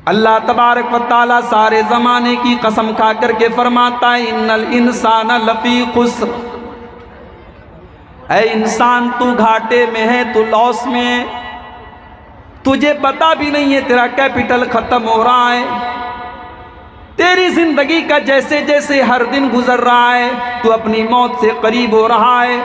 अल्लाह तबारक व तआला सारे ज़माने की कसम खा करके फरमाता है इन्नल इंसान लफ़ी खुस्र, ऐ इंसान तू घाटे में है, तू लॉस में है, तुझे पता भी नहीं है तेरा कैपिटल ख़त्म हो रहा है। तेरी ज़िंदगी का जैसे जैसे हर दिन गुजर रहा है तू अपनी मौत से करीब हो रहा है।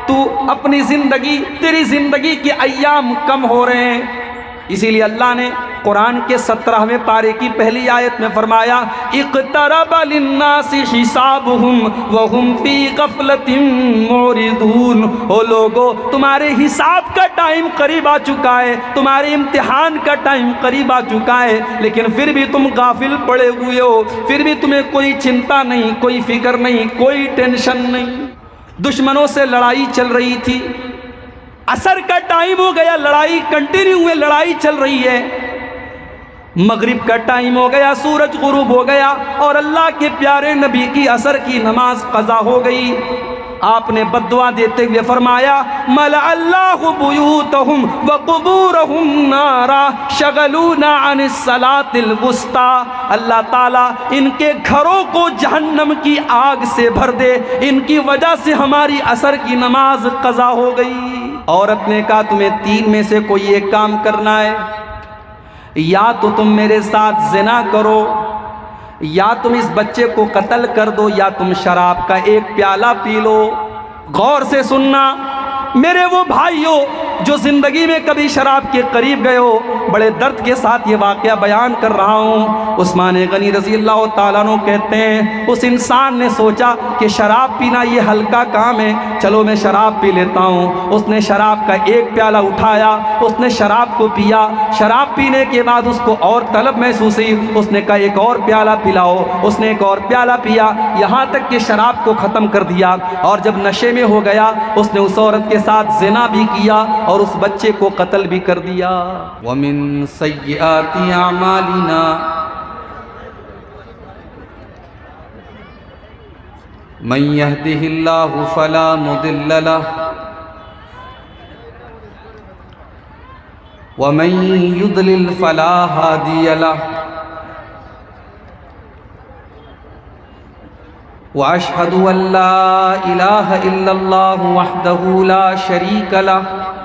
तू अपनी ज़िंदगी, तेरी ज़िंदगी के अय्याम कम हो रहे हैं। इसीलिए अल्लाह ने कुरान के 17वें पारे की पहली आयत में फरमाया इक़्तरब लिन्नासि हिसाबुहुम व हुम फी गफ़लतिन मुरिदून। ओ लोगो, तुम्हारे हिसाब का टाइम करीब आ चुका है, तुम्हारे इम्तिहान का टाइम करीब आ चुका है, लेकिन फिर भी तुम गाफिल पड़े हुए हो, फिर भी तुम्हें कोई चिंता नहीं, कोई फिक्र नहीं, कोई टेंशन नहीं। दुश्मनों से लड़ाई चल रही थी, असर का टाइम हो गया, लड़ाई कंटिन्यू हुए, लड़ाई चल रही है। मगरिब का टाइम हो गया, सूरज गुरूब हो गया और अल्लाह के प्यारे नबी की असर की नमाज कज़ा हो गई। आपने बद्दुआ देते हुए फरमाया मला अल्लाहु बुयूतहुम व कुबूरहुम नारा शगलूना अनिस सलातिल वुस्ता। अल्लाह ताला इनके घरों को जहन्नम की आग से भर दे, इनकी वजह से हमारी असर की नमाज कज़ा हो गई। औरत ने कहा तुम्हें तीन में से कोई एक काम करना है, या तो तुम मेरे साथ ज़िना करो, या तुम इस बच्चे को कत्ल कर दो, या तुम शराब का एक प्याला पी लो। गौर से सुनना मेरे वो भाइयों जो ज़िंदगी में कभी शराब के करीब गए हो, बड़े दर्द के साथ ये वाक़या बयान कर रहा हूँ। उस्मान गनी रज़ी अल्लाह ताला अन्हु कहते हैं उस इंसान ने सोचा कि शराब पीना ये हल्का काम है, चलो मैं शराब पी लेता हूँ। उसने शराब का एक प्याला उठाया, उसने शराब को पिया। शराब पीने के बाद उसको और तलब महसूस हुई, उसने कहा एक और प्याला पिलाओ। उसने एक और प्याला पिया, यहाँ तक कि शराब को ख़त्म कर दिया। और जब नशे में हो गया उसने उस औरत के साथ ज़िना भी किया और उस बच्चे को कत्ल भी कर दिया। वमिन सय्यिआति अमालिना मन यहदिहिल्लाहु फला मुदिल्ल लहु व मन युद्लिल फला हादिय लहु व अशहदु अल्ला इलाहा इल्लल्लाहु वहदहु ला शरीक लहु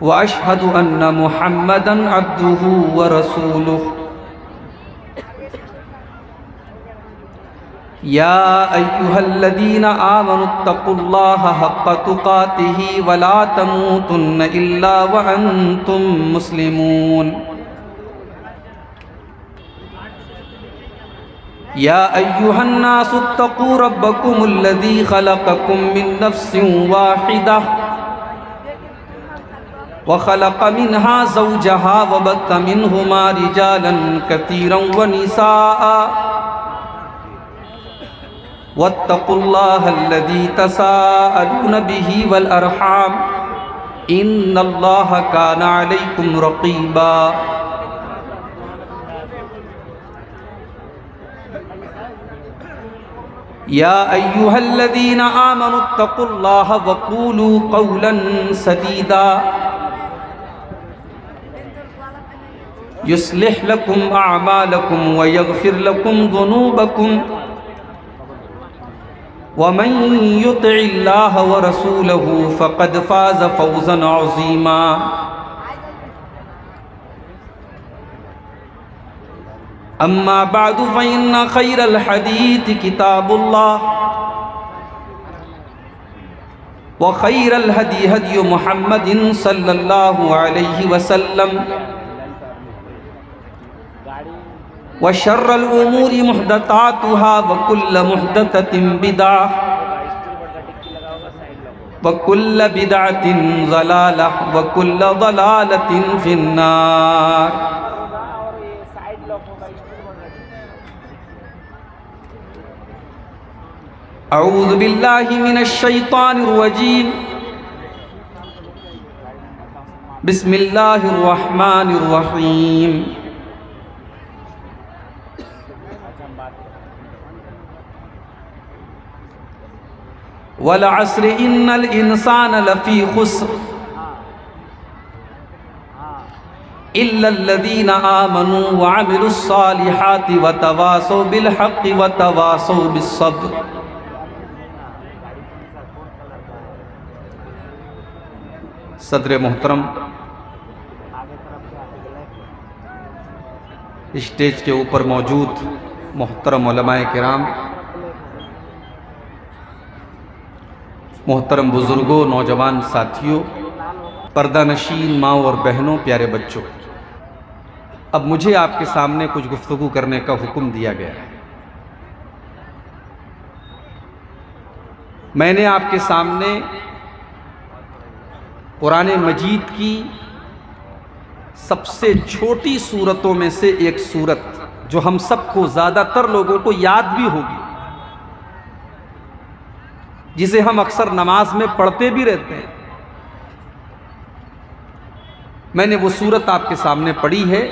व अशहदु अन्न मुहम्मदन अब्दुहु व रसूलुहु। या अय्युहल्लज़ीना आमनुत्तक़ुल्लाहा हक़्क़ तुक़ातिही व ला तमूतुन्न इल्ला व अंतुम मुस्लिमून। या अय्युहन्नासुत्तक़ू रब्बकुमुल्लज़ी ख़लक़कुम मिन नफ़्सिन वाहिदह व ख़लक़ मिन्हा ज़ौजहा व बत्थ मिन्हुमा रिजालन कसीरन व निसाअ वत्तक़ुल्लाहल्लज़ी तसाअलून बिही वल अरहाम इन्नल्लाहा काना अलैकुम रक़ीबा। या अय्युहल्लज़ीना आमनुत्तक़ुल्लाहा व क़ूलू क़ौलन सदीदा युस्लिह लकुम अअमालकुम व यग़फ़िर लकुम ज़ुनूबकुम व मन युतिइल्लाह व रसूलहु फ़क़द फ़ाज़ फ़ौज़न अज़ीमा। अम्मा बादु फ़इन्न ख़ैरल हदीथ किताबुल्लाह व ख़ैरल हदी हदी मुहम्मदिन सल्लल्लाहु अलैहि वसल्लम व शर्रल उमूरि मुहदसातुहा व कुल्ल मुहदसतिन बिदअह व कुल्ल बिदअतिन ज़लालह व कुल्ल ज़लालतिन फिन्नार। अऊज़ु बिल्लाहि मिनश शैतानिर रजीम। बिस्मिल्लाहिर रहमानिर रहीम। वल अस्र इन्नल इंसान लफ़ी खुस्र इल्लल्लज़ीना आमनू व अमिलुस्सालिहाति व तवासौ बिल हक़्क़ि व तवासौ बिस्सब्र। सदर मोहतरम, स्टेज के ऊपर मौजूद मोहतरम उलमाए किराम, मोहतरम बुजुर्गों, नौजवान साथियों, पर्दा नशीन माँ और बहनों, प्यारे बच्चों, अब मुझे आपके सामने कुछ गुफ्तगू करने का हुक्म दिया गया है। मैंने आपके सामने कुरान मजीद की सबसे छोटी सूरतों में से एक सूरत, जो हम सबको, ज़्यादातर लोगों को याद भी होगी, जिसे हम अक्सर नमाज में पढ़ते भी रहते हैं, मैंने वो सूरत आपके सामने पढ़ी है।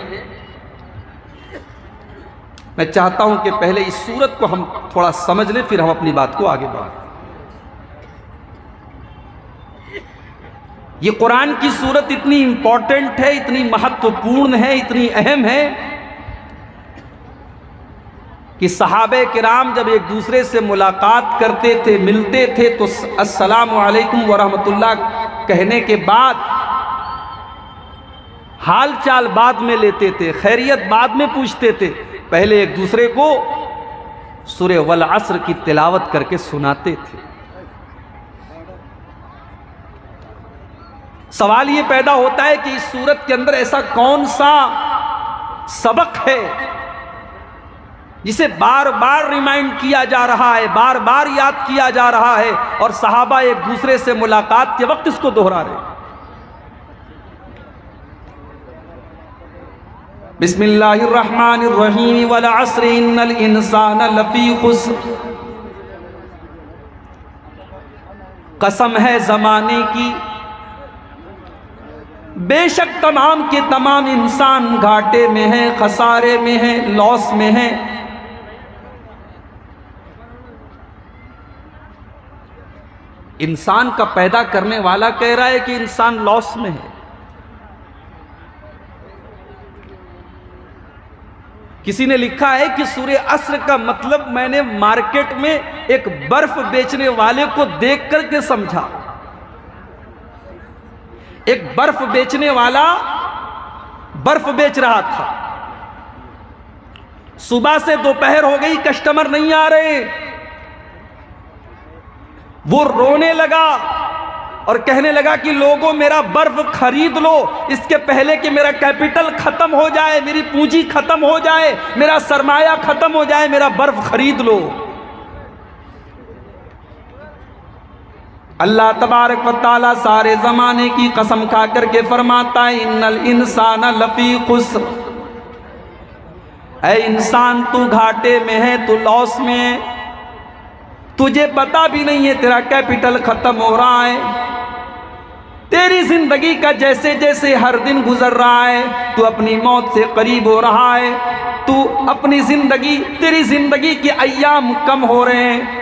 मैं चाहता हूं कि पहले इस सूरत को हम थोड़ा समझ लें, फिर हम अपनी बात को आगे बढ़ाएं। ये कुरान की सूरत इतनी इंपॉर्टेंट है, इतनी महत्वपूर्ण है, इतनी अहम है कि सहाबे किराम जब एक दूसरे से मुलाकात करते थे, मिलते थे, तो अस्सलामु अलैकुम व रहमतुल्लाह कहने के बाद हाल चाल बाद में लेते थे, खैरियत बाद में पूछते थे, पहले एक दूसरे को सूरे वल अस्र की तिलावत करके सुनाते थे। सवाल ये पैदा होता है कि इस सूरत के अंदर ऐसा कौन सा सबक है जिसे बार बार रिमाइंड किया जा रहा है, बार बार याद किया जा रहा है, और सहाबा एक दूसरे से मुलाकात के वक्त इसको दोहरा रहे। बिस्मिल्लाहिर्रहमानिर्रहीम वल अस्र इन्नल इंसाना लफी खुस्र। कसम है ज़माने की, बेशक तमाम के तमाम इंसान घाटे में हैं, खसारे में हैं, लॉस में हैं। इंसान का पैदा करने वाला कह रहा है कि इंसान लॉस में है। किसी ने लिखा है कि सूरे अस्र का मतलब मैंने मार्केट में एक बर्फ बेचने वाले को देख करके समझा। एक बर्फ बेचने वाला बर्फ बेच रहा था, सुबह से दोपहर हो गई, कस्टमर नहीं आ रहे, वो रोने लगा और कहने लगा कि लोगों मेरा बर्फ खरीद लो, इसके पहले कि मेरा कैपिटल खत्म हो जाए, मेरी पूंजी खत्म हो जाए, मेरा सरमाया खत्म हो जाए, मेरा बर्फ खरीद लो। अल्लाह तबारक व तआला सारे ज़माने की कसम खा करके फरमाता है, इन्नल इंसाना लफी खुस्र। ऐ इंसान, तू घाटे में है, तू लॉस में है, तुझे पता भी नहीं है तेरा कैपिटल खत्म हो रहा है। तेरी जिंदगी का जैसे जैसे हर दिन गुजर रहा है, तू अपनी मौत से करीब हो रहा है, तू अपनी जिंदगी, तेरी जिंदगी के अय्याम कम हो रहे हैं।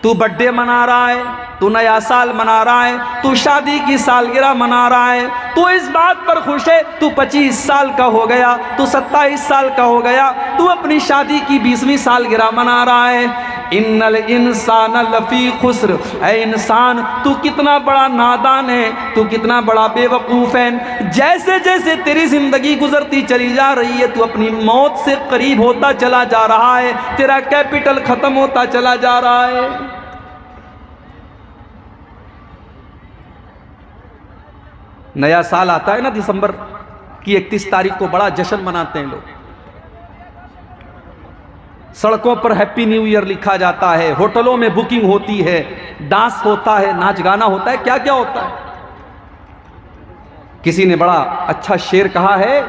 तू बर्थडे मना रहा है, तू नया साल मना रहा है, तू शादी की सालगिरह मना रहा है, तू इस बात पर खुश है तू 25 साल का हो गया, तू 27 साल का हो गया, तू अपनी शादी की 20वीं सालगिरह मना रहा है। इन्नल इंसान लफी खुस्र। ऐ इंसान, तू कितना बड़ा नादान है, तू कितना बड़ा बेवकूफ़ है। जैसे जैसे तेरी जिंदगी गुजरती चली जा रही है, तू अपनी मौत से करीब होता चला जा रहा है, तेरा कैपिटल खत्म होता चला जा रहा है। नया साल आता है ना, दिसंबर की 31 तारीख को बड़ा जश्न मनाते हैं लोग। सड़कों पर हैप्पी न्यू ईयर लिखा जाता है, होटलों में बुकिंग होती है, डांस होता है, नाच गाना होता है, क्या क्या होता है। किसी ने बड़ा अच्छा शेर कहा है,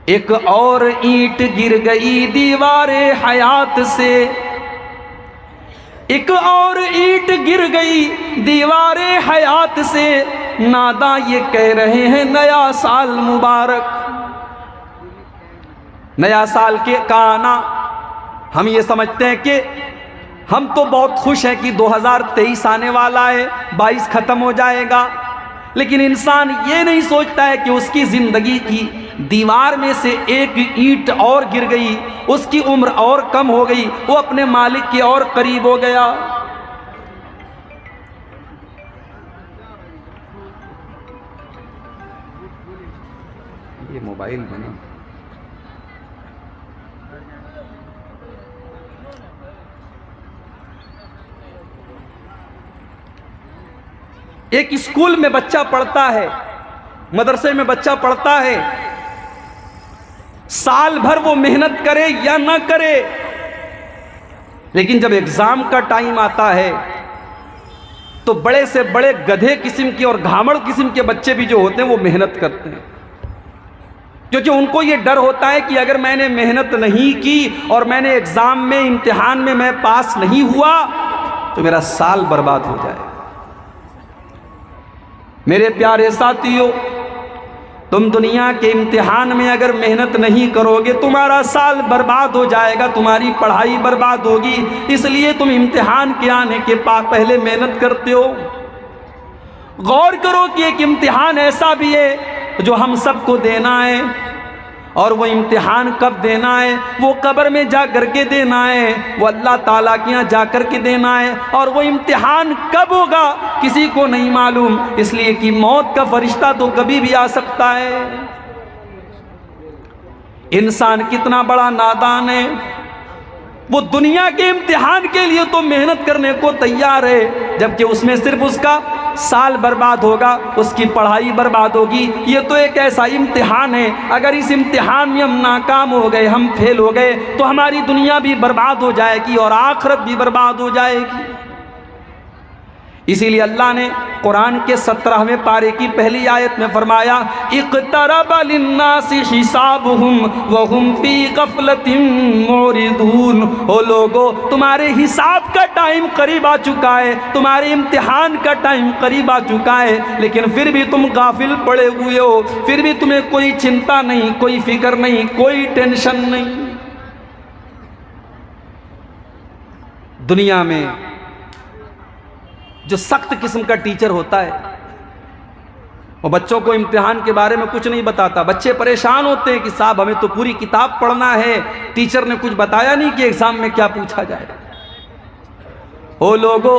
एक और ईंट गिर गई दीवारे हयात से, एक और ईंट गिर गई दीवारे हयात से, नादा ये कह रहे हैं नया साल मुबारक। नया साल के का आना, हम ये समझते हैं कि हम तो बहुत खुश हैं कि 2023 आने वाला है, 22 खत्म हो जाएगा, लेकिन इंसान ये नहीं सोचता है कि उसकी जिंदगी की दीवार में से एक ईंट और गिर गई, उसकी उम्र और कम हो गई, वो अपने मालिक के और करीब हो गया। ये मोबाइल में ना एक स्कूल में बच्चा पढ़ता है, मदरसे में बच्चा पढ़ता है, साल भर वो मेहनत करे या ना करे, लेकिन जब एग्जाम का टाइम आता है तो बड़े से बड़े गधे किस्म के और घामड़ किस्म के बच्चे भी जो होते हैं वो मेहनत करते हैं, क्योंकि उनको ये डर होता है कि अगर मैंने मेहनत नहीं की और मैंने एग्जाम में, इम्तिहान में मैं पास नहीं हुआ तो मेरा साल बर्बाद हो जाए। मेरे प्यारे साथियों, तुम दुनिया के इम्तिहान में अगर मेहनत नहीं करोगे तुम्हारा साल बर्बाद हो जाएगा, तुम्हारी पढ़ाई बर्बाद होगी। इसलिए तुम इम्तिहान के आने के पहले मेहनत करते हो। गौर करो कि एक इम्तिहान ऐसा भी है जो हम सबको देना है, और वो इम्तिहान कब देना है? वो कब्र में जा करके देना है, वो अल्लाह ताला के यहाँ जा करके देना है। और वो इम्तिहान कब होगा किसी को नहीं मालूम, इसलिए कि मौत का फरिश्ता तो कभी भी आ सकता है। इंसान कितना बड़ा नादान है, वो दुनिया के इम्तिहान के लिए तो मेहनत करने को तैयार है, जबकि उसमें सिर्फ उसका साल बर्बाद होगा, उसकी पढ़ाई बर्बाद होगी। ये तो एक ऐसा इम्तिहान है, अगर इस इम्तिहान में हम नाकाम हो गए, हम फेल हो गए, तो हमारी दुनिया भी बर्बाद हो जाएगी और आखिरत भी बर्बाद हो जाएगी। इसीलिए अल्लाह ने कुरान के 17वें पारे की पहली आयत में फरमाया, इक़्तरब लिन्नासि हिसाबुहुम व हुम फी गफ़लतिन मुरिदून। ओ लोगो, तुम्हारे हिसाब का टाइम करीब आ चुका है, तुम्हारे इम्तिहान का टाइम करीब आ चुका है, लेकिन फिर भी तुम गाफिल पड़े हुए हो, फिर भी तुम्हें कोई चिंता नहीं, कोई फिक्र नहीं, कोई टेंशन नहीं। दुनिया में जो सख्त किस्म का टीचर होता है वो बच्चों को इम्तिहान के बारे में कुछ नहीं बताता। बच्चे परेशान होते हैं कि साहब हमें तो पूरी किताब पढ़ना है, टीचर ने कुछ बताया नहीं कि एग्जाम में क्या पूछा जाए। ओ लोगो,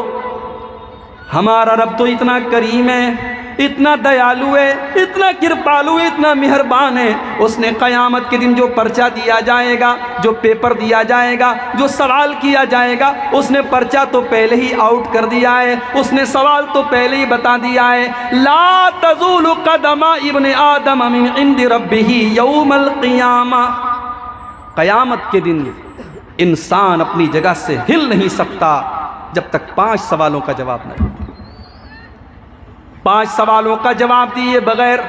हमारा रब तो इतना करीम है, इतना दयालु है, इतना कृपालु है, इतना मेहरबान है। उसने क़यामत के दिन जो पर्चा दिया जाएगा, जो पेपर दिया जाएगा, जो सवाल किया जाएगा, उसने पर्चा तो पहले ही आउट कर दिया है, उसने सवाल तो पहले ही बता दिया है। ला तज़ूलु क़दमा इब्न आदम मिन इंदि रब्बिही यौमल क़ियामा। क़यामत के दिन इंसान अपनी जगह से हिल नहीं सकता जब तक 5 सवालों का जवाब नहीं। 5 सवालों का जवाब दिए बगैर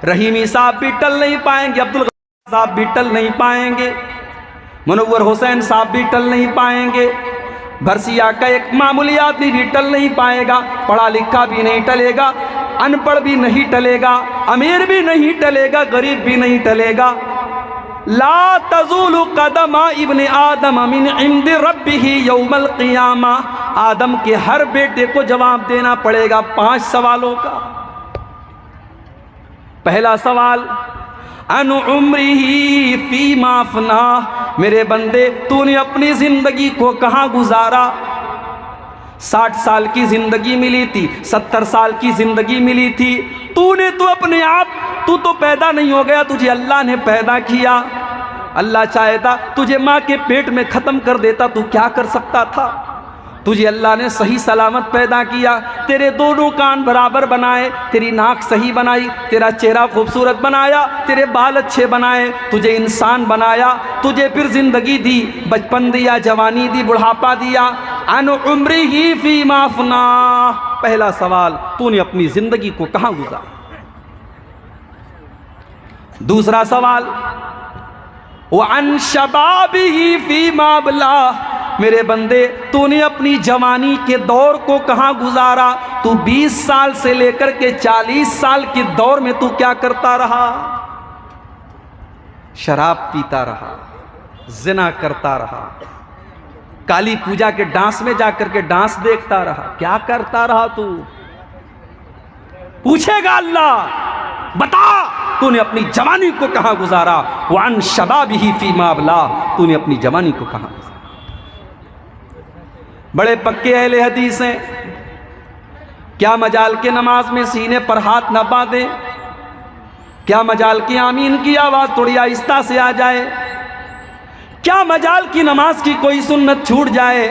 रहीमी साहब भी टल नहीं पाएंगे, अब्दुल साहब भी टल नहीं पाएंगे, मुनव्वर हुसैन साहब भी टल नहीं पाएंगे, भरसिया का एक मामूली आदमी भी टल नहीं पाएगा, पढ़ा लिखा भी नहीं टलेगा, अनपढ़ भी नहीं टलेगा, अमीर भी नहीं टलेगा, गरीब भी नहीं टलेगा। ला तज़ूलु क़दमा इब्न आदम मिन इंदि रब्बिही यौमल क़ियामा। आदम के हर बेटे को जवाब देना पड़ेगा 5 सवालों का। पहला सवाल, अन उम्रिही फ़ीमा अफ़ना। मेरे बंदे, तूने अपनी ज़िंदगी को कहाँ गुजारा? 60 साल की ज़िंदगी मिली थी, 70 साल की ज़िंदगी मिली थी, तूने तो अपने आप, तू तो पैदा नहीं हो गया, तुझे अल्लाह ने पैदा किया। अल्लाह चाहता तुझे माँ के पेट में ख़त्म कर देता, तू क्या कर सकता था? तुझे अल्लाह ने सही सलामत पैदा किया, तेरे दोनों कान बराबर बनाए, तेरी नाक सही बनाई, तेरा चेहरा खूबसूरत बनाया, तेरे बाल अच्छे बनाए, तुझे इंसान बनाया, तुझे फिर ज़िंदगी दी, बचपन दिया, जवानी दी, बुढ़ापा दिया। अन उम्रिही फ़ीमा अफ़ना। पहला सवाल, तूने अपनी ज़िंदगी को कहाँ गुजारा? दूसरा सवाल, व अन शबाबिही फ़ीमा अबला। मेरे बंदे, तूने अपनी जवानी के दौर को कहाँ गुजारा? तू 20 साल से लेकर के 40 साल के दौर में तू क्या करता रहा? शराब पीता रहा, जिना करता रहा, काली पूजा के डांस में जाकर के डांस देखता रहा, क्या करता रहा तू? पूछेगा अल्लाह, बता तूने अपनी जवानी को कहां गुजारा, वान शबाबिही फीमा अबला, तूने अपनी जवानी को कहां गुजारा। बड़े पक्के अहले हदीस हैं, क्या मजाल के नमाज में सीने पर हाथ न बांधे, क्या मजाल की आमीन की आवाज थोड़ी आहिस्ता से आ जाए, क्या मजाल की नमाज की कोई सुन्नत छूट जाए।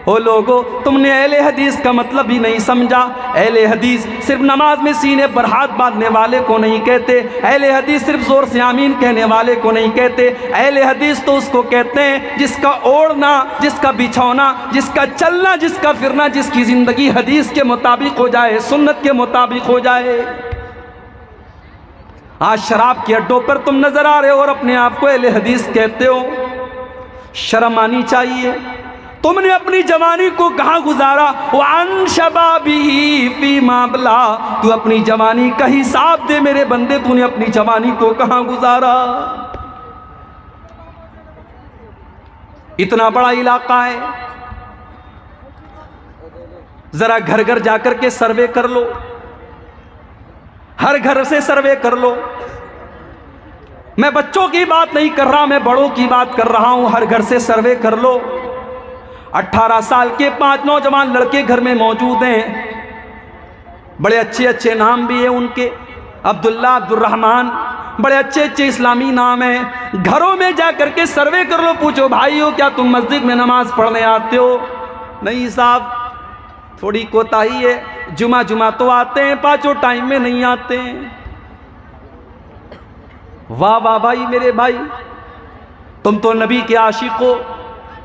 ओ लोगो, तुमने अहले हदीस का मतलब ही नहीं समझा। अहले हदीस सिर्फ नमाज में सीने पर हाथ बांधने वाले को नहीं कहते, अहले हदीस सिर्फ जोर से आमीन कहने वाले को नहीं कहते। अहले हदीस तो उसको कहते हैं जिसका ओढ़ना, जिसका बिछौना, जिसका चलना, जिसका फिरना, जिसकी जिंदगी हदीस के मुताबिक हो जाए, सुन्नत के मुताबिक हो जाए। आज शराब के अड्डों पर तुम नजर आ रहे हो और अपने आप को अहले हदीस कहते हो, शर्म आनी चाहिए। तुमने अपनी जवानी को कहां गुजारा, वान शबाबिही फीमा अबला, तू अपनी जवानी का हिसाब दे मेरे बंदे, तूने अपनी जवानी को कहां गुजारा। इतना बड़ा इलाका है, जरा घर घर जाकर के सर्वे कर लो, हर घर से सर्वे कर लो। मैं बच्चों की बात नहीं कर रहा, मैं बड़ों की बात कर रहा हूं। हर घर से सर्वे कर लो। 18 साल के 5 नौजवान लड़के घर में मौजूद हैं, बड़े अच्छे अच्छे नाम भी हैं उनके, अब्दुल्ला, अब्दुर्रहमान, बड़े अच्छे अच्छे इस्लामी नाम हैं। घरों में जाकर के सर्वे कर लो, पूछो भाइयों क्या तुम मस्जिद में नमाज पढ़ने आते हो? नहीं साहब, थोड़ी कोताही है, जुमा जुमा तो आते हैं, 5 टाइम में नहीं आते हैं। वाह वाह भाई, मेरे भाई, तुम तो नबी के आशिक हो,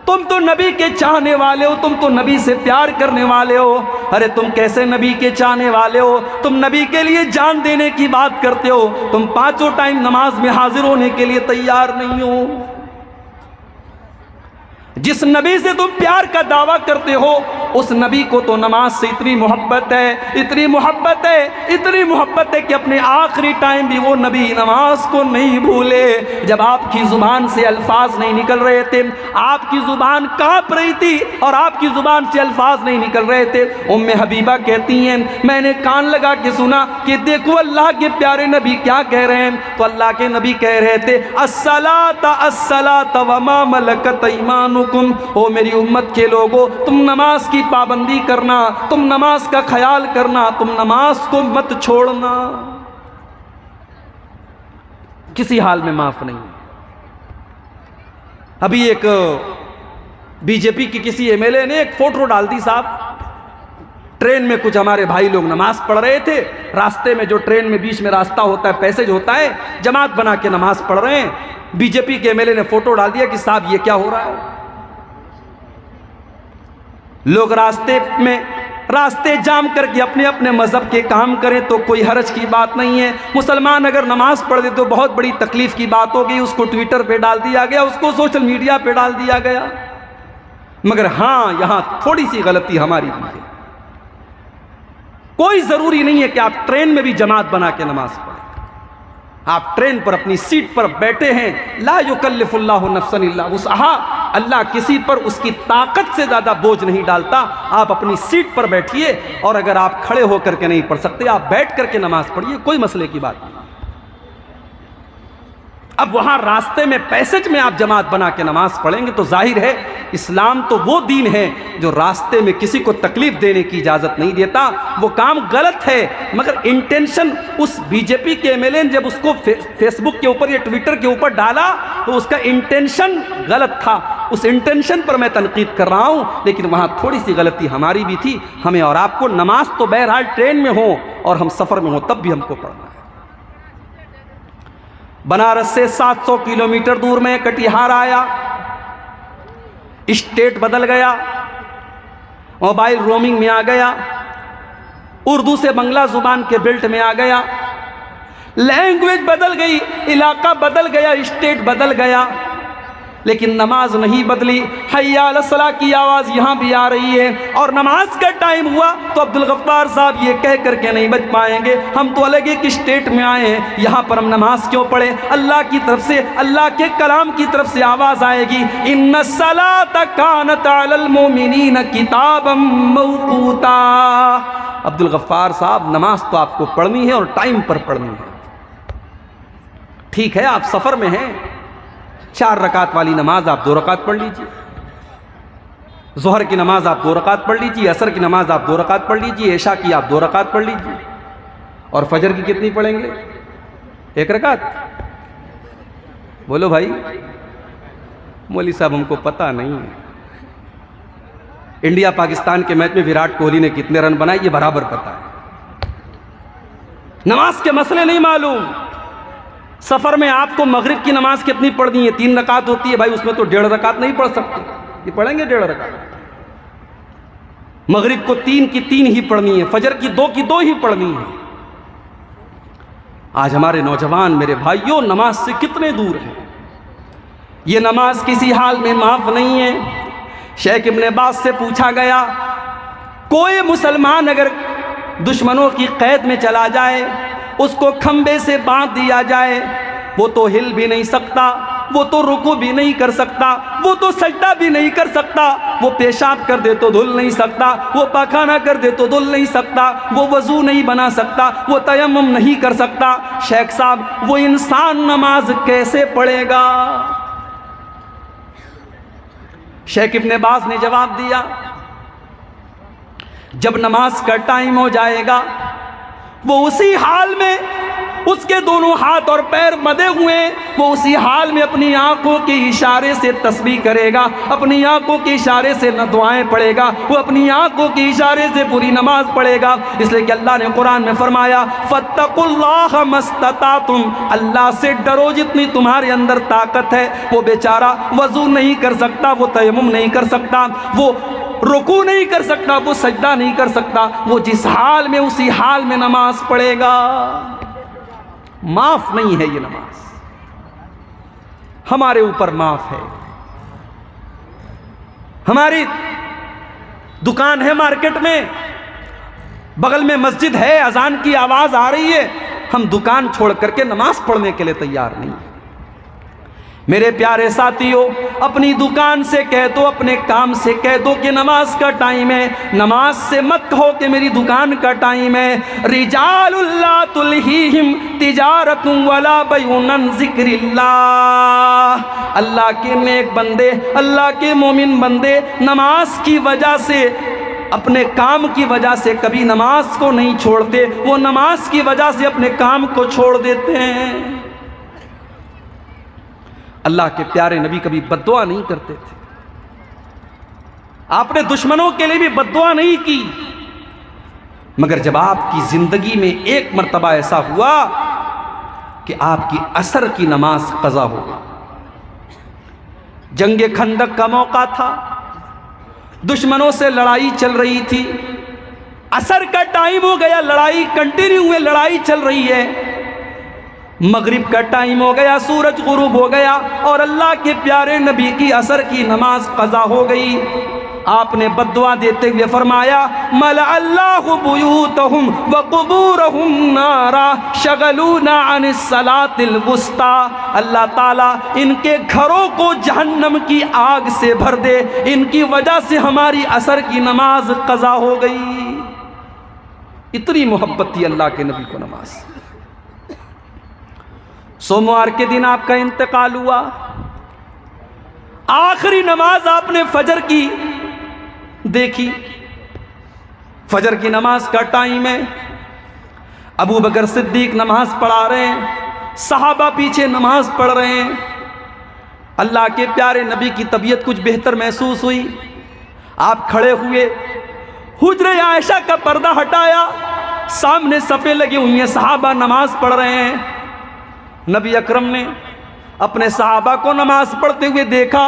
तुम तो नबी के चाहने वाले हो, तुम तो नबी से प्यार करने वाले हो। अरे तुम कैसे नबी के चाहने वाले हो, तुम नबी के लिए जान देने की बात करते हो, तुम 5 टाइम नमाज में हाजिर होने के लिए तैयार नहीं हो। जिस नबी से तुम प्यार का दावा करते हो, उस नबी को तो नमाज से इतनी मोहब्बत है, इतनी मोहब्बत है, इतनी मोहब्बत है कि अपने आखिरी टाइम भी वो नबी नमाज को नहीं भूले। जब आपकी जुबान से अल्फाज नहीं निकल रहे थे, आपकी जुबान कांप रही थी और आपकी जुबान से अल्फाज नहीं निकल रहे थे, उम्मे हबीबा कहती हैं मैंने कान लगा के सुना कि देखो अल्लाह के प्यारे नबी क्या कह रहे हैं। तो अल्लाह के नबी कह रहे थे अस्सलात अस्सलात वमा मलकत ईमानुकुम, ओ मेरी उम्मत के लोगों, तुम नमाज की पाबंदी करना, तुम नमाज का ख्याल करना, तुम नमाज को मत छोड़ना, किसी हाल में माफ नहीं। अभी एक बीजेपी की किसी एमएलए ने एक फोटो डाल दी साहब, ट्रेन में कुछ हमारे भाई लोग नमाज पढ़ रहे थे, रास्ते में जो ट्रेन में बीच में रास्ता होता है, पैसेज होता है, जमात बना के नमाज पढ़ रहे हैं। बीजेपी के एमएलए ने फोटो डाल दिया कि साहब ये क्या हो रहा है। लोग रास्ते जाम करके अपने अपने मजहब के काम करें तो कोई हरज की बात नहीं है। मुसलमान अगर नमाज पढ़ दे तो बहुत बड़ी तकलीफ की बात होगी, उसको ट्विटर पे डाल दिया गया, उसको सोशल मीडिया पे डाल दिया गया। मगर हां, यहां थोड़ी सी गलती हमारी भी है। कोई जरूरी नहीं है कि आप ट्रेन में भी जमात बना के नमाज पढ़ें। आप ट्रेन पर अपनी सीट पर बैठे हैं, ला युकल्लिफुल्लाहु नफ्सन इल्ला वुसअहा, अल्लाह किसी पर उसकी ताकत से ज्यादा बोझ नहीं डालता। आप अपनी सीट पर बैठिए, और अगर आप खड़े होकर के नहीं पढ़ सकते, आप बैठ करके नमाज पढ़िए, कोई मसले की बात नहीं। अब वहां रास्ते में पैसेज में आप जमात बना के नमाज पढ़ेंगे तो जाहिर है इस्लाम तो वो दीन है जो रास्ते में किसी को तकलीफ देने की इजाजत नहीं देता। वो काम गलत है, मगर इंटेंशन उस बीजेपी के एमएलए ने जब उसको फेसबुक के ऊपर या ट्विटर के ऊपर डाला तो उसका इंटेंशन गलत था। उस इंटेंशन पर मैं तनकीद कर रहा हूं, लेकिन वहां थोड़ी सी गलती हमारी भी थी। हमें और आपको नमाज तो बहरहाल ट्रेन में हो और हम सफर में हो तब भी हमको पढ़ना है। बनारस से 700 किलोमीटर दूर में कटिहार आया, स्टेट बदल गया, मोबाइल रोमिंग में आ गया, उर्दू से बंगला जुबान के बेल्ट में आ गया, लैंग्वेज बदल गई, इलाका बदल गया, स्टेट बदल गया, लेकिन नमाज नहीं बदली। हय्या अला सलाह की आवाज़ यहाँ भी आ रही है, और नमाज का टाइम हुआ तो अब्दुल गफ्फार साहब ये कह करके नहीं बच पाएंगे, हम तो अलग एक स्टेट में आए हैं, यहाँ पर हम नमाज क्यों पढ़े। अल्लाह की तरफ से, अल्लाह के कलाम की तरफ से आवाज़ आएगी, इन्ना सलात कानत अलल मोमिनीन किताबम मौकूता, अब्दुल गफ्फार साहब, नमाज तो आपको पढ़नी है और टाइम पर पढ़नी है। ठीक है, आप सफ़र में हैं, 4 रकात वाली नमाज आप 2 रकात पढ़ लीजिए, ज़ोहर की नमाज आप 2 रकात पढ़ लीजिए, असर की नमाज आप 2 रकात पढ़ लीजिए, ऐशा की आप 2 रकात पढ़ लीजिए, और फजर की कितनी पढ़ेंगे? 1 रकात। बोलो भाई। मौली साहब हमको पता नहीं है। इंडिया पाकिस्तान के मैच में विराट कोहली ने कितने रन बनाए ये बराबर पता है, नमाज के मसले नहीं मालूम। सफर में आपको मगरिब की नमाज कितनी पढ़नी है? 3 रकात होती है भाई, उसमें तो 1.5 रकात नहीं पढ़ सकते, ये पढ़ेंगे 1.5 रकात। मगरिब को 3 की 3 ही पढ़नी है, फजर की 2 की 2 ही पढ़नी है। आज हमारे नौजवान मेरे भाइयों नमाज से कितने दूर हैं। ये नमाज किसी हाल में माफ नहीं है। शेख इब्ने बाज से पूछा गया, कोई मुसलमान अगर दुश्मनों की कैद में चला जाए, उसको खंबे से बांध दिया जाए, वो तो हिल भी नहीं सकता, वो तो रुकू भी नहीं कर सकता, वो तो सजदा भी नहीं कर सकता, वो पेशाब कर दे तो धुल नहीं सकता, वो पाखाना कर दे तो धुल नहीं सकता, वो वजू नहीं बना सकता, वो तयम्मुम नहीं कर सकता। शेख साहब, वो इंसान नमाज कैसे पढ़ेगा? शेख इब्ने बाज ने जवाब दिया, जब नमाज का टाइम हो जाएगा, वो उसी हाल में, उसके दोनों हाथ और पैर बंधे हुए, वो उसी हाल में अपनी आंखों के इशारे से तस्बीह करेगा, अपनी आंखों के इशारे से न दुआएं पढ़ेगा, वो अपनी आंखों के इशारे से पूरी नमाज पढ़ेगा। इसलिए कि अल्लाह ने कुरान में फरमाया, फत्तकुल्लाह मस्ततातुम, अल्लाह से डरो जितनी तुम्हारे अंदर ताकत है। वो बेचारा वजू नहीं कर सकता, वो तयम्मुम नहीं कर सकता, वो रुकू नहीं कर सकता, वो सजदा नहीं कर सकता, वो जिस हाल में उसी हाल में नमाज पढ़ेगा। माफ नहीं है ये नमाज, हमारे ऊपर माफ है। हमारी दुकान है मार्केट में, बगल में मस्जिद है, अजान की आवाज आ रही है, हम दुकान छोड़ करके नमाज पढ़ने के लिए तैयार नहीं। मेरे प्यारे साथियों, अपनी दुकान से कह दो, अपने काम से कह दो कि नमाज का टाइम है। नमाज से मत कहो कि मेरी दुकान का टाइम है। रिजालुल्ला तुलहीहिम तिजारतुम वला बैउन ज़िक्रिल्लाह। अल्लाह के नेक बंदे, अल्लाह के मोमिन बंदे नमाज की वजह से, अपने काम की वजह से कभी नमाज को नहीं छोड़ते, वो नमाज की वजह से अपने काम को छोड़ देते हैं। अल्लाह के प्यारे नबी कभी बद्दुआ नहीं करते थे, आपने दुश्मनों के लिए भी बद्दुआ नहीं की, मगर जब आपकी जिंदगी में एक मर्तबा ऐसा हुआ कि आपकी असर की नमाज कज़ा हो गई। जंगे खंदक का मौका था, दुश्मनों से लड़ाई चल रही थी, असर का टाइम हो गया, लड़ाई कंटिन्यू है, लड़ाई चल रही है। मगरिब का टाइम हो गया, सूरज गुरूब हो गया और अल्लाह के प्यारे नबी की असर की नमाज कज़ा हो गई। आपने बद्दुआ देते हुए फरमाया, मला अल्लाहु बुयूतहुम व कुबूरहुम नारा शगलूना अनिस सलातिल वुस्ता। अल्लाह ताला इनके घरों को जहन्नम की आग से भर दे, इनकी वजह से हमारी असर की नमाज कज़ा हो गई। इतनी मोहब्बत थी अल्लाह के नबी को नमाज। सोमवार के दिन आपका इंतकाल हुआ, आखिरी नमाज आपने फजर की देखी। फजर की नमाज का टाइम है, अबू बकर सिद्दीक नमाज पढ़ा रहे हैं, सहाबा पीछे नमाज पढ़ रहे हैं। अल्लाह के प्यारे नबी की तबीयत कुछ बेहतर महसूस हुई, आप खड़े हुए, हुजरे आयशा का पर्दा हटाया, सामने सफ़े लगी हुई हैं, सहाबा नमाज पढ़ रहे हैं। नबी अकरम ने अपने सहाबा को नमाज पढ़ते हुए देखा,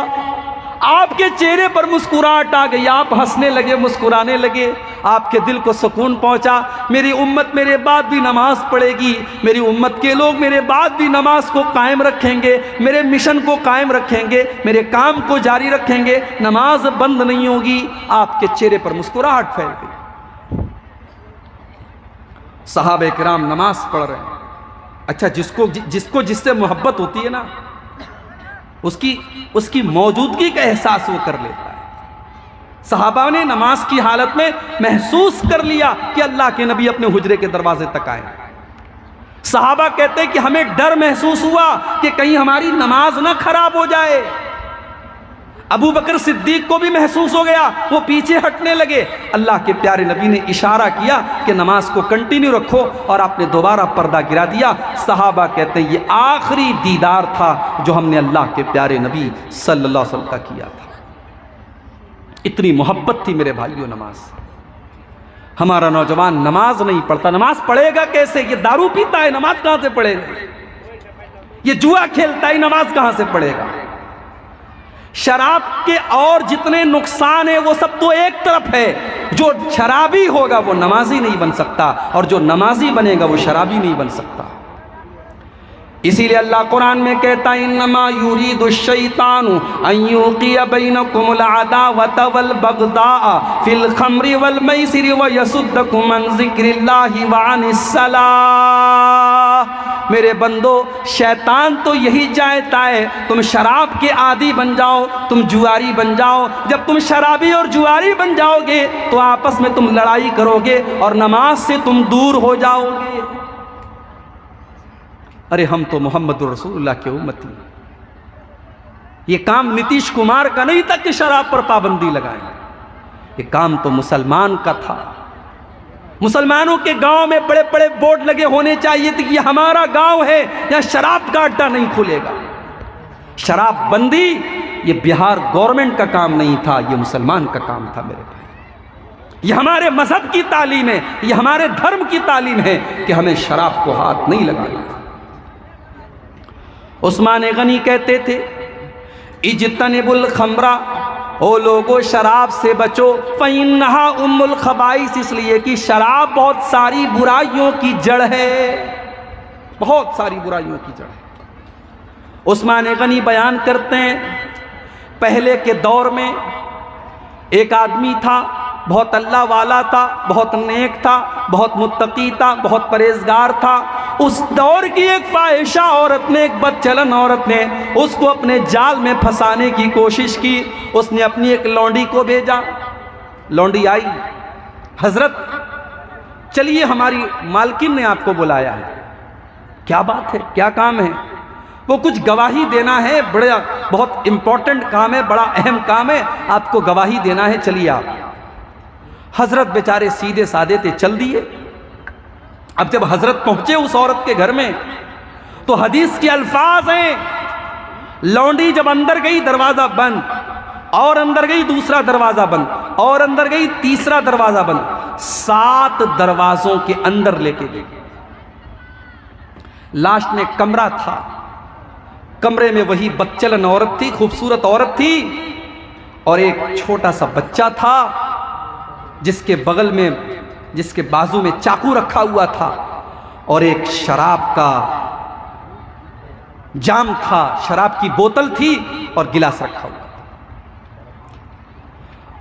आपके चेहरे पर मुस्कुराहट आ गई, आप हंसने लगे, मुस्कुराने लगे, आपके दिल को सुकून पहुंचा। मेरी उम्मत मेरे बाद भी नमाज पढ़ेगी, मेरी उम्मत के लोग मेरे बाद भी नमाज को कायम रखेंगे, मेरे मिशन को कायम रखेंगे, मेरे काम को जारी रखेंगे, नमाज बंद नहीं होगी। आपके चेहरे पर मुस्कुराहट फैल गई। सहाबे किराम नमाज पढ़ रहे हैं। अच्छा, जिसको जिससे मोहब्बत होती है ना, उसकी मौजूदगी का एहसास वो कर लेता है। सहाबा ने नमाज की हालत में महसूस कर लिया कि अल्लाह के नबी अपने हुजरे के दरवाजे तक आए। सहाबा कहते हैं कि हमें डर महसूस हुआ कि कहीं हमारी नमाज ना खराब हो जाए। अबू बकर सिद्दीक को भी महसूस हो गया, वो पीछे हटने लगे। अल्लाह के प्यारे नबी ने इशारा किया कि नमाज को कंटिन्यू रखो और आपने दोबारा पर्दा गिरा दिया। सहाबा कहते हैं ये आखिरी दीदार था जो हमने अल्लाह के प्यारे नबी सल्लल्लाहु अलैहि वसल्लम का किया था। इतनी मोहब्बत थी मेरे भाइयों नमाज। हमारा नौजवान नमाज नहीं पढ़ता, नमाज पढ़ेगा कैसे? ये दारू पीता है, नमाज कहां से पढ़ेगा? ये जुआ खेलता है, नमाज कहां से पढ़ेगा? शराब के और जितने नुकसान है वो सब तो एक तरफ है, जो शराबी होगा वो नमाजी नहीं बन सकता और जो नमाजी बनेगा वो शराबी नहीं बन सकता। इसीलिए अल्लाह कुरान में कहता है इन्नमा युरीदुश्शैतानु अन युक़िया बैनकुमुल अदावता वल बग़दाअ फिल खम्रि वल मैसिरि व यसुद्दकुम अन ज़िक्रिल्लाहि व अनिस सलाह। मेरे बंदो, शैतान तो यही चाहता है तुम शराब के आदी बन जाओ, तुम जुआरी बन जाओ। जब तुम शराबी और जुआरी बन जाओगे तो आपस में तुम लड़ाई करोगे और नमाज से तुम दूर हो जाओगे। अरे हम तो मोहम्मद रसूलुल्लाह के उम्मती। ये काम नीतीश कुमार का नहीं था कि शराब पर पाबंदी लगाए, ये काम तो मुसलमान का था। मुसलमानों के गांव में बड़े बड़े बोर्ड लगे होने चाहिए थे कि ये हमारा गांव है, यहां शराब का अड्डा नहीं खुलेगा। शराब बंदी ये बिहार गवर्नमेंट का काम नहीं था, ये मुसलमान का काम था मेरे भाई। ये हमारे मजहब की तालीम है, ये हमारे धर्म की तालीम है कि हमें शराब को हाथ नहीं लगाना। उस्मान गनी कहते थे इज्तनिबुल खमरा, ओ लोगो शराब से बचो, फ़इन्नहा उम्मुल खबाइस, इसलिए कि शराब बहुत सारी बुराइयों की जड़ है, बहुत सारी बुराइयों की जड़ है। उस्मान गनी बयान करते हैं पहले के दौर में एक आदमी था, बहुत अल्लाह वाला था, बहुत नेक था, बहुत मुत्तकी था, बहुत परहेजगार था। उस दौर की एक फाहिशा औरत ने, एक बदचलन औरत ने उसको अपने जाल में फंसाने की कोशिश की। उसने अपनी एक लौंडी को भेजा। लौंडी आई, हजरत चलिए हमारी मालकिन ने आपको बुलाया है। क्या बात है, क्या काम है? वो कुछ गवाही देना है, बड़ा बहुत इंपॉर्टेंट काम है, बड़ा अहम काम है, आपको गवाही देना है, चलिए आप। हजरत बेचारे सीधे साधे थे, चल दिए। अब जब हजरत पहुंचे उस औरत के घर में तो हदीस के अल्फाज हैं, लौंडी जब अंदर गई दरवाजा बंद, और अंदर गई दूसरा दरवाजा बंद, और अंदर गई तीसरा दरवाजा बंद, 7 दरवाजों के अंदर लेके गई। लास्ट में कमरा था, कमरे में वही बदचलन औरत थी, खूबसूरत औरत थी, और एक छोटा सा बच्चा था जिसके बगल में, जिसके बाजू में चाकू रखा हुआ था, और एक शराब का जाम था, शराब की बोतल थी और गिलास रखा हुआ।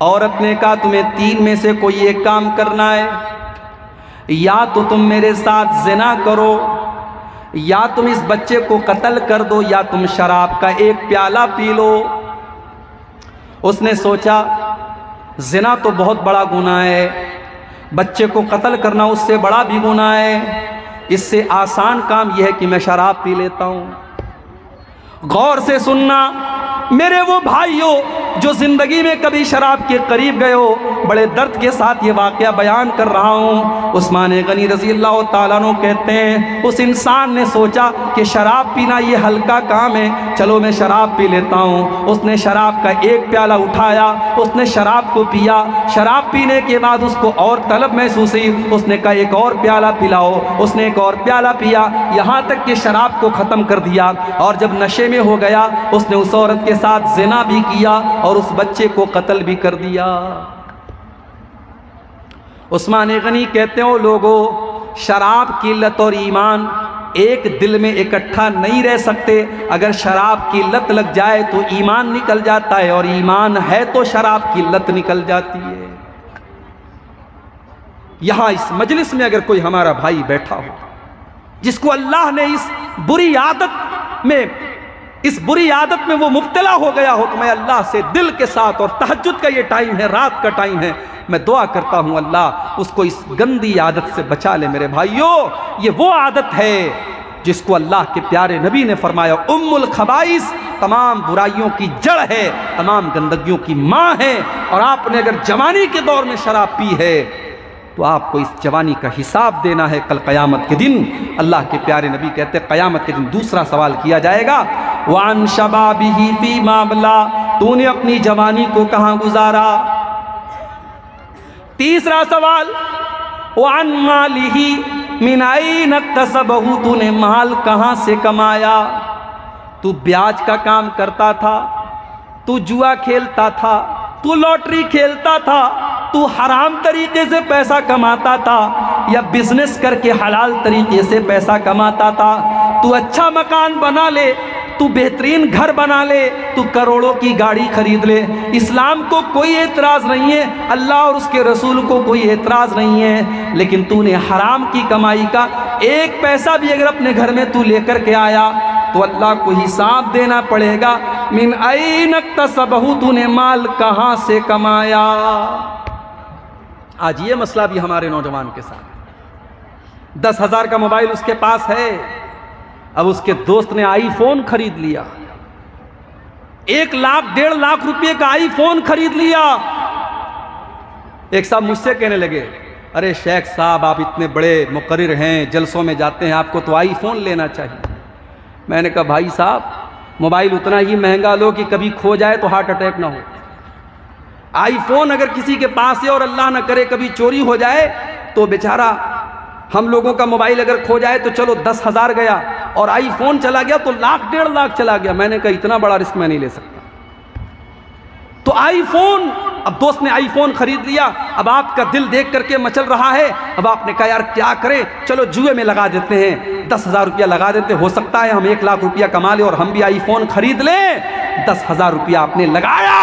औरत ने कहा तुम्हें 3 में से कोई एक काम करना है, या तो तुम मेरे साथ जिना करो, या तुम इस बच्चे को कत्ल कर दो, या तुम शराब का एक प्याला पी लो। उसने सोचा जिना तो बहुत बड़ा गुनाह है, बच्चे को कत्ल करना उससे बड़ा भी गुनाह है, इससे आसान काम यह है कि मैं शराब पी लेता हूं। गौर से सुनना मेरे वो भाइयों जो जिंदगी में कभी शराब के करीब गए हो, बड़े दर्द के साथ ये वाकया बयान कर रहा हूँ। उस्मान गनी रज़ी अल्लाह ताला अन्हु कहते हैं उस इंसान ने सोचा कि शराब पीना ये हल्का काम है, चलो मैं शराब पी लेता हूँ। उसने शराब का एक प्याला उठाया, उसने शराब को पिया। शराब पीने के बाद उसको और तलब महसूस हुई, उसने कहा एक और प्याला पिलाओ। उसने एक और प्याला पिया, यहाँ तक कि शराब को ख़त्म कर दिया। और जब नशे में हो गया उसने उस औरत के साथ ज़िना भी किया और उस बच्चे को कत्ल भी कर दिया। उस्मान गनी कहते हो लोगों, शराब की लत और ईमान एक दिल में इकट्ठा नहीं रह सकते। अगर शराब की लत लग जाए तो ईमान निकल जाता है, और ईमान है तो शराब की लत निकल जाती है। यहां इस मजलिस में अगर कोई हमारा भाई बैठा हो जिसको अल्लाह ने इस बुरी आदत में इस बुरी आदत में वो मुब्तला हो गया हो कि मैं अल्लाह से दिल के साथ, और तहज्जुद का ये टाइम है, रात का टाइम है, मैं दुआ करता हूँ अल्लाह उसको इस गंदी आदत से बचा ले। मेरे भाइयों, ये वो आदत है जिसको अल्लाह के प्यारे नबी ने फरमाया उम्मुल खबाइस, तमाम बुराइयों की जड़ है, तमाम गंदगियों की माँ है। और आपने अगर जवानी के दौर में शराब पी है तो आपको इस जवानी का हिसाब देना है कल क़यामत के दिन। अल्लाह के प्यारे नबी कहते हैं क़यामत के दिन दूसरा सवाल किया जाएगा, वान शबाबिही फी माबला, तूने अपनी जवानी को कहाँ गुजारा। तीसरा सवाल, वान मालिही मिन ऐन इक्तसबहू, तूने माल कहाँ से कमाया। तू ब्याज का काम करता था, तू जुआ खेलता था, तू लॉटरी खेलता था, तू हराम तरीके से पैसा कमाता था या बिजनेस करके हलाल तरीके से पैसा कमाता था। तू अच्छा मकान बना ले, तू बेहतरीन घर बना ले, तू करोड़ों की गाड़ी खरीद ले, इस्लाम को कोई एतराज़ नहीं है, अल्लाह और उसके रसूल को कोई एतराज़ नहीं है। लेकिन तूने हराम की कमाई का एक पैसा भी अगर अपने घर में तू लेकर के आया तो अल्लाह को हिसाब देना पड़ेगा। मिन ऐन इक्तसबहू, तूने माल कहाँ से कमाया। आज ये मसला भी हमारे नौजवान के साथ, 10,000 का मोबाइल उसके पास है, अब उसके दोस्त ने आईफोन खरीद लिया, 1 लाख 1.5 लाख रुपए का आईफोन खरीद लिया। एक साहब मुझसे कहने लगे, अरे शेख साहब आप इतने बड़े मुकर्रिर हैं, जलसों में जाते हैं, आपको तो आईफोन लेना चाहिए। मैंने कहा भाई साहब मोबाइल उतना ही महंगा लो कि कभी खो जाए तो हार्ट अटैक ना हो। आईफोन अगर किसी के पास है और अल्लाह ना करे कभी चोरी हो जाए तो बेचारा, हम लोगों का मोबाइल अगर खो जाए तो चलो 10,000 गया और आईफोन चला गया तो 1 लाख 1.5 लाख चला गया। मैंने कहा इतना बड़ा रिस्क मैं नहीं ले सकता। तो आईफोन, अब दोस्त ने आईफोन खरीद लिया, अब आपका दिल देख करके मचल रहा है। अब आपने कहा यार क्या करें, चलो जुए में लगा देते हैं, 10,000 रुपया लगा देते, हो सकता है हम 1 लाख रुपया कमा ले और हम भी आईफोन खरीद लें। 10,000 रुपया आपने लगाया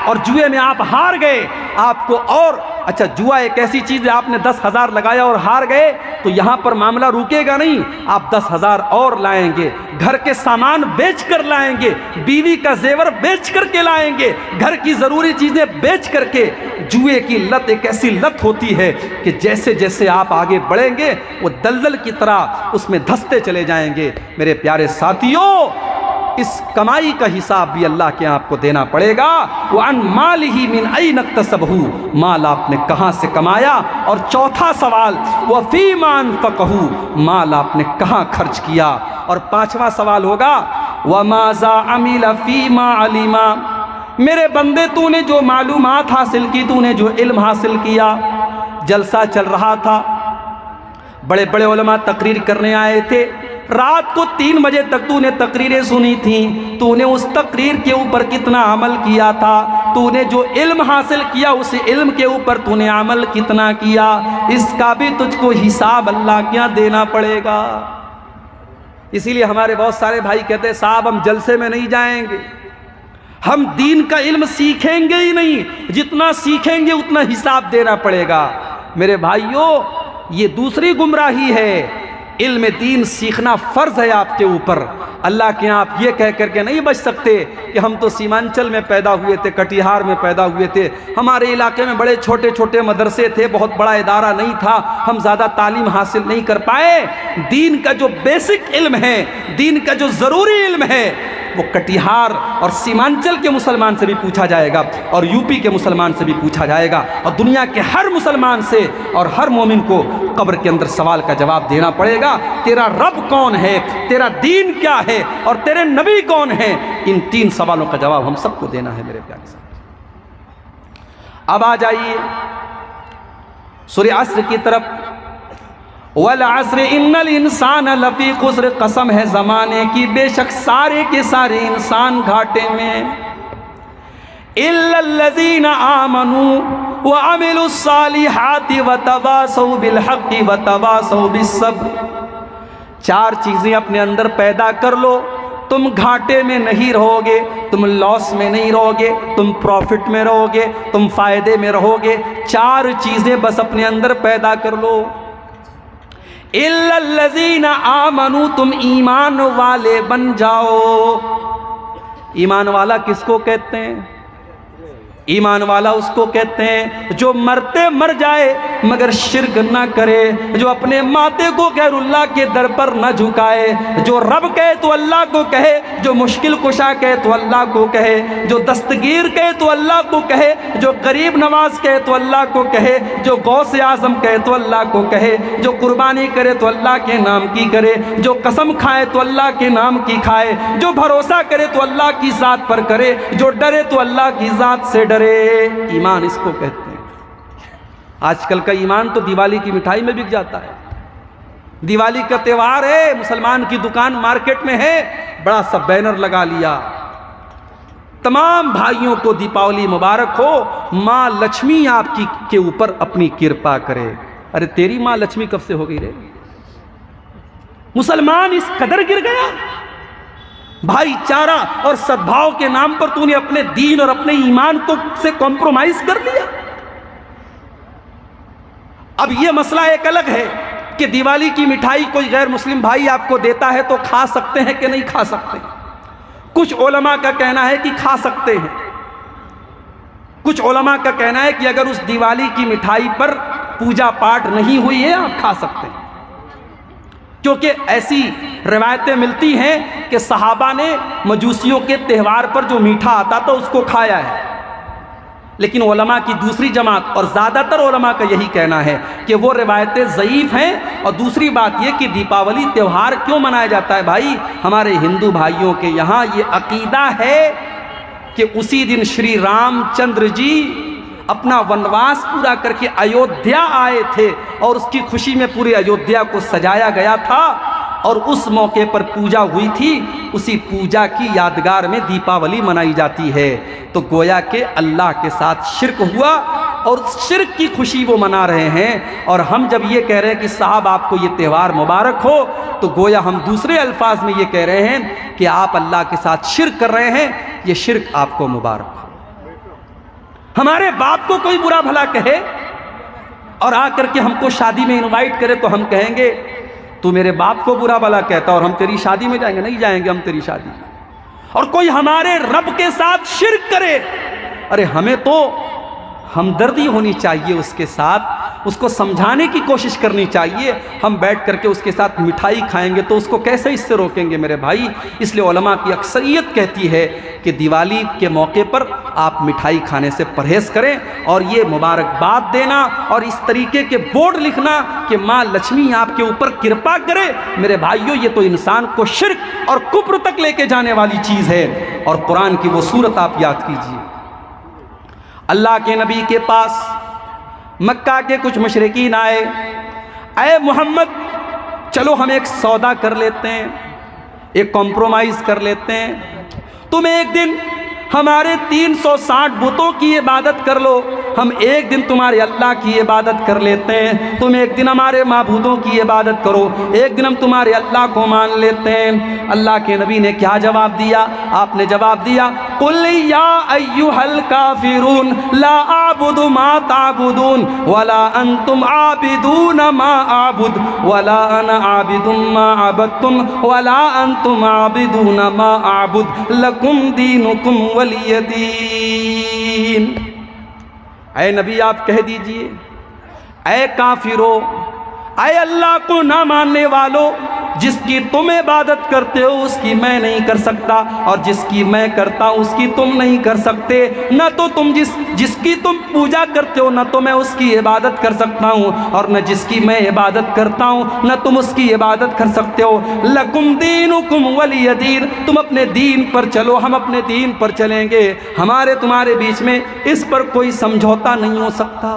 और जुए में आप हार गए। आपको और अच्छा, जुआ एक ऐसी चीज़ है, आपने 10,000 लगाया और हार गए तो यहाँ पर मामला रुकेगा नहीं, आप 10,000 और लाएंगे, घर के सामान बेच कर लाएंगे, बीवी का जेवर बेच करके लाएंगे, घर की ज़रूरी चीज़ें बेच करके। जुए की लत एक ऐसी लत होती है कि जैसे जैसे आप आगे बढ़ेंगे वो दलदल की तरह उसमें धंसते चले जाएंगे। मेरे प्यारे साथियों, इस कमाई का हिसाब भी अल्लाह के आपको देना पड़ेगा। वअन मालिही मिन ऐन इक्तसबहू, माल आपने कहाँ से कमाया। और चौथा सवाल, वफ़ीमा अनफ़क़हू, माल आपने कहाँ खर्च किया। और 5वां सवाल होगा, वमाज़ा अमिल फ़ीमा अलिमा, मेरे बंदे तूने जो मालूमात हासिल की, तूने जो इल्म हासिल किया, जलसा चल रहा था, बड़े बड़े उलमा तकरीर करने आए थे, रात को 3 बजे तक तूने तकरीरें सुनी थी, तूने उस तकरीर के ऊपर कितना अमल किया था, तूने जो इल्म हासिल किया उस इल्म के ऊपर तूने अमल कितना किया, इसका भी तुझको हिसाब अल्लाह के यहाँ देना पड़ेगा। इसीलिए हमारे बहुत सारे भाई कहते हैं साहब हम जलसे में नहीं जाएंगे, हम दीन का इल्म सीखेंगे ही नहीं, जितना सीखेंगे उतना हिसाब देना पड़ेगा। मेरे भाइयों, ये दूसरी गुमराही है। इल्म दीन सीखना फ़र्ज़ है आपके ऊपर। अल्लाह के यहाँ आप ये कह करके नहीं बच सकते कि हम तो सीमांचल में पैदा हुए थे, कटिहार में पैदा हुए थे, हमारे इलाके में बड़े छोटे छोटे मदरसे थे, बहुत बड़ा इदारा नहीं था, हम ज़्यादा तालीम हासिल नहीं कर पाए। दीन का जो बेसिक इल्म है, दीन का जो ज़रूरी इल्म है, वो कटिहार और सीमांचल के मुसलमान से भी पूछा जाएगा और यूपी के मुसलमान से भी पूछा जाएगा और दुनिया के हर मुसलमान से और हर मोमिन को कब्र के अंदर सवाल का जवाब देना पड़ेगा। तेरा रब कौन है, तेरा दीन क्या है और तेरे नबी कौन है, इन 3 सवालों का जवाब हम सबको देना है मेरे प्यारे साहब। अब आ जाइए सूरह अस्र की तरफ। वल अस्र इन्नल इंसान लफी खुस्र, कसम है ज़माने की बेशक सारे के सारे इंसान घाटे में। इल्लल्लज़ीना आमनू व अमिलुस्सालिहाति व तवासौ बिल हक़्क़ि व तवासौ बिस्सब्र। 4 चीज़ें अपने अंदर पैदा कर लो, तुम घाटे में नहीं रहोगे, तुम लॉस में नहीं रहोगे, तुम प्रॉफिट में रहोगे, तुम फायदे में रहोगे। 4 चीज़ें बस अपने अंदर पैदा कर लो। इल्लल्लज़ीना आमनू, तुम ईमान वाले बन जाओ। ईमान वाला किसको कहते हैं? ईमान वाला उसको कहते हैं जो मरते मर जाए मगर शिर्क ना करे, जो अपने माथे को गैरुल्लाह के दर पर न झुकाए, जो रब कहे तो अल्लाह को कहे, जो मुश्किल कुशा कहे तो अल्लाह को कहे, जो दस्तगीर कहे तो अल्लाह को कहे, जो गरीब नवाज कहे तो अल्लाह को कहे, जो गौस आज़म कहे तो अल्लाह को कहे, जो कुर्बानी करे तो अल्लाह के नाम की करे, जो कसम खाए तो अल्लाह के नाम की खाए, जो भरोसा करे तो अल्लाह की ज़ात पर करे, जो डरे तो अल्लाह की ज़ात से डरे। ईमान इसको कहते हैं। आजकल का ईमान तो दिवाली की मिठाई में बिक जाता है। दिवाली का त्योहार है, मुसलमान की दुकान मार्केट में है, बड़ा सा बैनर लगा लिया, तमाम भाइयों को दीपावली मुबारक हो, माँ लक्ष्मी आपकी के ऊपर अपनी कृपा करे। अरे तेरी माँ लक्ष्मी कब से हो गई रे? मुसलमान इस कदर गिर गया, भाईचारा और सद्भाव के नाम पर तूने अपने दीन और अपने ईमान को से कॉम्प्रोमाइज कर लिया। अब यह मसला एक अलग है कि दिवाली की मिठाई कोई गैर मुस्लिम भाई आपको देता है तो खा सकते हैं कि नहीं खा सकते। कुछ उलमा का कहना है कि खा सकते हैं, कुछ उलमा का कहना है कि अगर उस दिवाली की मिठाई पर पूजा पाठ नहीं हुई है आप खा सकते हैं, क्योंकि ऐसी रिवायतें मिलती हैं कि सहाबा ने मजूसियों के त्यौहार पर जो मीठा आता था उसको खाया है। लेकिन उलमा की दूसरी जमात और ज़्यादातर उलमा का यही कहना है कि वो रिवायतें ज़ईफ़ हैं। और दूसरी बात ये कि दीपावली त्यौहार क्यों मनाया जाता है भाई? हमारे हिंदू भाइयों के यहाँ ये अकीदा है कि उसी दिन श्री रामचंद्र जी अपना वनवास पूरा करके अयोध्या आए थे और उसकी खुशी में पूरी अयोध्या को सजाया गया था और उस मौके पर पूजा हुई थी। उसी पूजा की यादगार में दीपावली मनाई जाती है। तो गोया के अल्लाह के साथ शिर्क हुआ और शिर्क की खुशी वो मना रहे हैं। और हम जब ये कह रहे हैं कि साहब आपको ये त्यौहार मुबारक हो, तो गोया हम दूसरे अल्फाज में ये कह रहे हैं कि आप अल्लाह के साथ शिर्क कर रहे हैं, ये शिर्क आपको मुबारक हो। हमारे बाप को कोई बुरा भला कहे और आकर के हमको शादी में इनवाइट करे तो हम कहेंगे तू मेरे बाप को बुरा भला कहता और हम तेरी शादी में जाएंगे? नहीं जाएंगे हम तेरी शादी में। और कोई हमारे रब के साथ शिर्क करे, अरे हमें तो हमदर्दी होनी चाहिए उसके साथ, उसको समझाने की कोशिश करनी चाहिए। हम बैठ करके उसके साथ मिठाई खाएंगे तो उसको कैसे इससे रोकेंगे मेरे भाई? इसलिए उलमा की अक्सरियत कहती है कि दिवाली के मौके पर आप मिठाई खाने से परहेज़ करें और ये मुबारकबाद देना और इस तरीके के बोर्ड लिखना कि माँ लक्ष्मी आपके ऊपर कृपा करे, मेरे भाइयों ये तो इंसान को शिर्क और कुफ्र तक लेके जाने वाली चीज़ है। और कुरान की वो सूरत आप याद कीजिए, अल्लाह के नबी के पास मक्का के कुछ मुशरिकीन आए, अय मोहम्मद चलो हम एक सौदा कर लेते हैं, एक कॉम्प्रोमाइज़ कर लेते हैं, तुम एक दिन हमारे 360 बुतों की इबादत कर लो, हम एक दिन तुम्हारे अल्लाह की इबादत कर लेते हैं, तुम एक दिन हमारे माबूदों की इबादत करो, एक दिन हम तुम्हारे अल्लाह को मान लेते हैं। अल्लाह के नबी ने क्या जवाब दिया? आपने जवाब दिया कुल या अय्युहल काफिरून ला आबुदु मा ताबुदून वला अंतुम आबिदून मा आबुद वला अना आबिदुम मा अबदतुम वला अंतुम आबिदून मा आबुद लकुम दीनुकुम वलियदीन। ऐ नबी आप कह दीजिए, ऐ काफिरो, ऐ अल्लाह को ना मानने वालों, जिसकी तुम इबादत करते हो उसकी मैं नहीं कर सकता और जिसकी मैं करता हूँ उसकी तुम नहीं कर सकते। न तो तुम जिसकी तुम पूजा करते हो न तो मैं उसकी इबादत कर सकता हूँ और न जिसकी मैं इबादत करता हूँ न तुम उसकी इबादत कर सकते हो। लकुम दीनुकुम वलिय दीन, तुम अपने दीन पर चलो, हम अपने दीन पर चलेंगे, हमारे तुम्हारे बीच में इस पर कोई समझौता नहीं हो सकता।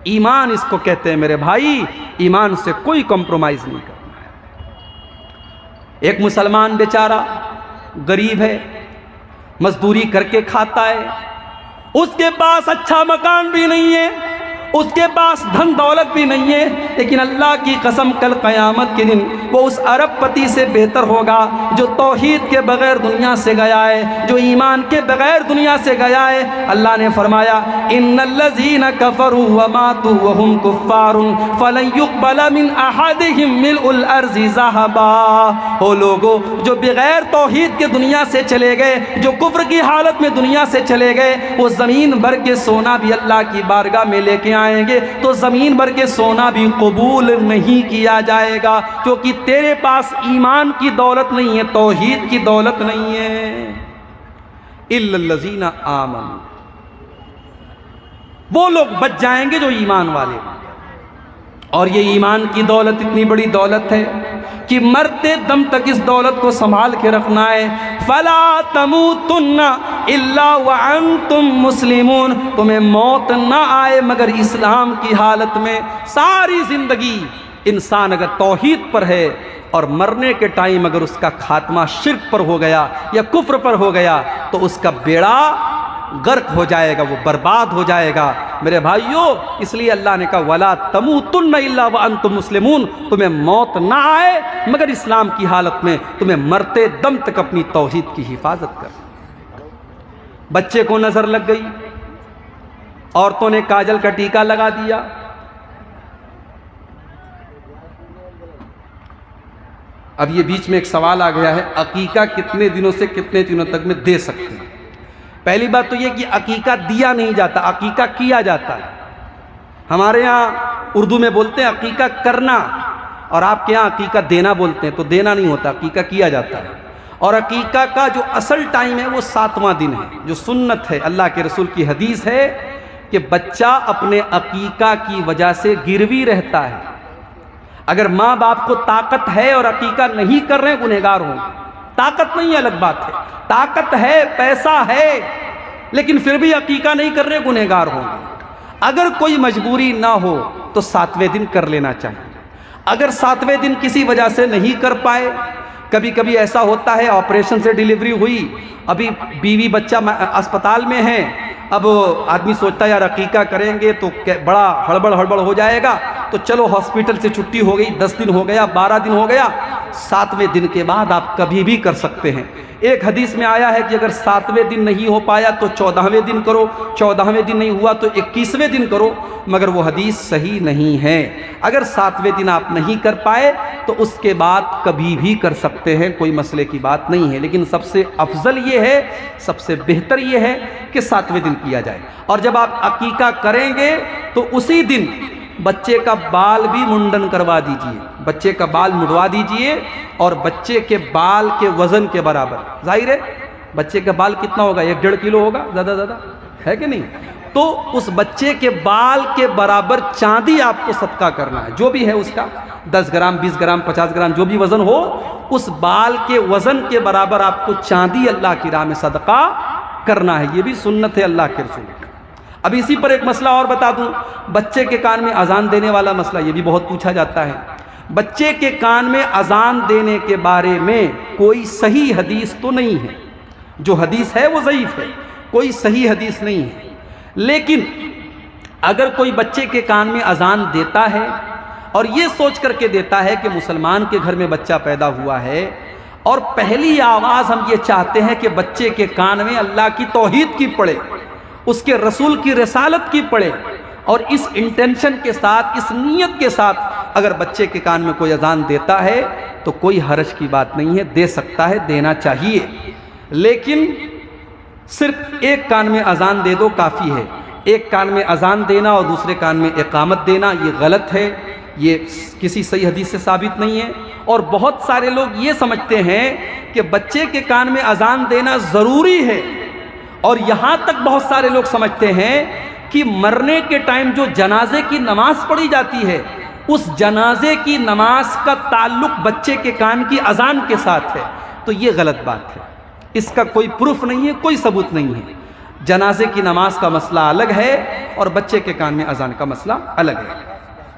ईमान इसको कहते हैं मेरे भाई, ईमान से कोई कॉम्प्रोमाइज नहीं करना है। एक मुसलमान बेचारा गरीब है, मजदूरी करके खाता है, उसके पास अच्छा मकान भी नहीं है, उसके पास धन दौलत भी नहीं है, लेकिन अल्लाह की कसम कल क़यामत के दिन वो उस अरबपति से बेहतर होगा जो तौहीद के बगैर दुनिया से गया है, जो ईमान के बगैर दुनिया से गया है। अल्लाह ने फरमाया इन्नल्लज़ीना कफ़रू व मातू व हुम कुफ़्फ़ारुन फ़लन युक़बल मिन अहदिहिम मिल्उल अर्ज़ि ज़हबा। हो लोगो जो बगैर तौहीद के दुनिया से चले गए, जो कुफ्र की हालत में दुनिया से चले गए, वो ज़मीन भर के सोना भी अल्लाह की बारगाह में लेके आएंगे तो ज़मीन भर के सोना भी कबूल नहीं किया जाएगा, क्योंकि तेरे पास ईमान की दौलत नहीं है, तौहीद की दौलत नहीं है। इल्लल्लज़ीना आमनू, वो लोग बच जाएंगे जो ईमान वाले। और ये ईमान की दौलत इतनी बड़ी दौलत है कि मरते दम तक इस दौलत को संभाल के रखना है। फला तमूतुन्ना इल्ला व अंतुम मुस्लिमून, तुम्हें मौत ना आए मगर इस्लाम की हालत में। सारी जिंदगी इंसान अगर तौहीद पर है और मरने के टाइम अगर उसका खात्मा शिर्क पर हो गया या कुफ्र पर हो गया तो उसका बेड़ा गर्क हो जाएगा, वो बर्बाद हो जाएगा मेरे भाइयों। इसलिए अल्लाह ने कहा वला तमूतुन्ना इल्ला व अंतुम मुस्लिमून, तुम्हें मौत ना आए मगर इस्लाम की हालत में, तुम्हें मरते दम तक अपनी तौहीद की हिफाजत कर। बच्चे को नजर लग गई, औरतों ने काजल का टीका लगा दिया, अब ये बीच में एक सवाल आ गया है अकीका कितने दिनों से कितने दिनों तक में दे सकते हैं। पहली बात तो ये कि अकीका दिया नहीं जाता, अकीका किया जाता है। हमारे यहाँ उर्दू में बोलते हैं अकीका करना, और आपके यहाँ अकीका देना बोलते हैं, तो देना नहीं होता, अकीका किया जाता है। और अकीका का जो असल टाइम है वो 7वां दिन है, जो सुन्नत है। अल्लाह के रसूल की हदीस है कि बच्चा अपने अकीका की वजह से गिरवी रहता है। अगर माँ बाप को ताकत है और अकीका नहीं कर रहे, गुनहगार होंगे। ताकत नहीं है अलग बात है, ताकत है, पैसा है, लेकिन फिर भी अकीका नहीं कर रहे, गुनहगार होंगे। अगर कोई मजबूरी ना हो तो 7वें दिन कर लेना चाहिए। अगर 7वें दिन किसी वजह से नहीं कर पाए, कभी कभी ऐसा होता है ऑपरेशन से डिलीवरी हुई, अभी बीवी बच्चा अस्पताल में है, अब आदमी सोचता है यार अकीका करेंगे तो बड़ा हड़बड़ हो जाएगा, तो चलो हॉस्पिटल से छुट्टी हो गई, 10 दिन हो गया, 12 दिन हो गया, 7वें दिन के बाद आप कभी भी कर सकते हैं। एक हदीस में आया है कि अगर 7वें दिन नहीं हो पाया तो 14वें दिन करो, 14वें दिन नहीं हुआ तो 21वें दिन करो, मगर वो हदीस सही नहीं है। अगर 7वें दिन आप नहीं कर पाए तो उसके बाद कभी भी कर सकते हैं, कोई मसले की बात नहीं है। लेकिन सबसे अफजल ये है, सबसे बेहतर ये है कि 7वें दिन किया जाए। और जब आप अकीका करेंगे तो उसी दिन बच्चे का बाल भी मुंडन करवा दीजिए, बच्चे का बाल मुड़वा दीजिए, और बच्चे के बाल के वजन के बराबर, जाहिर है बच्चे का बाल कितना होगा, 1-1.5 किलो होगा, ज़्यादा है कि नहीं, तो उस बच्चे के बाल के बराबर चांदी आपको सदका करना है, जो भी है उसका 10 ग्राम, 20 ग्राम, 50 ग्राम, जो भी वजन हो, उस बाल के वजन के बराबर आपको चांदी अल्लाह की राह में सदका करना है। ये भी सुन्नत है अल्लाह के रसूल। अब इसी पर एक मसला और बता दूं, बच्चे के कान में अजान देने वाला मसला, ये भी बहुत पूछा जाता है। बच्चे के कान में अजान देने के बारे में कोई सही हदीस तो नहीं है, जो हदीस है वो ज़ईफ है, कोई सही हदीस नहीं है। लेकिन अगर कोई बच्चे के कान में अजान देता है और ये सोच करके देता है कि मुसलमान के घर में बच्चा पैदा हुआ है, और पहली आवाज़ हम ये चाहते हैं कि बच्चे के कान में अल्लाह की तौहीद की पड़े, उसके रसूल की रिसालत की पड़े, और इस इंटेंशन के साथ, इस नीयत के साथ अगर बच्चे के कान में कोई अजान देता है तो कोई हर्ज की बात नहीं है, दे सकता है, देना चाहिए। लेकिन सिर्फ एक कान में अजान दे दो काफ़ी है। एक कान में अजान देना और दूसरे कान में इकामत देना ये गलत है, ये किसी सही हदीस से साबित नहीं है। और बहुत सारे लोग ये समझते हैं कि बच्चे के कान में अजान देना ज़रूरी है, और यहाँ तक बहुत सारे लोग समझते हैं कि मरने के टाइम जो जनाजे की नमाज पढ़ी जाती है, उस जनाजे की नमाज का ताल्लुक बच्चे के कान की अजान के साथ है। तो ये गलत बात है, इसका कोई प्रूफ नहीं है, कोई सबूत नहीं है। जनाजे की नमाज का मसला अलग है और बच्चे के कान में अजान का मसला अलग है।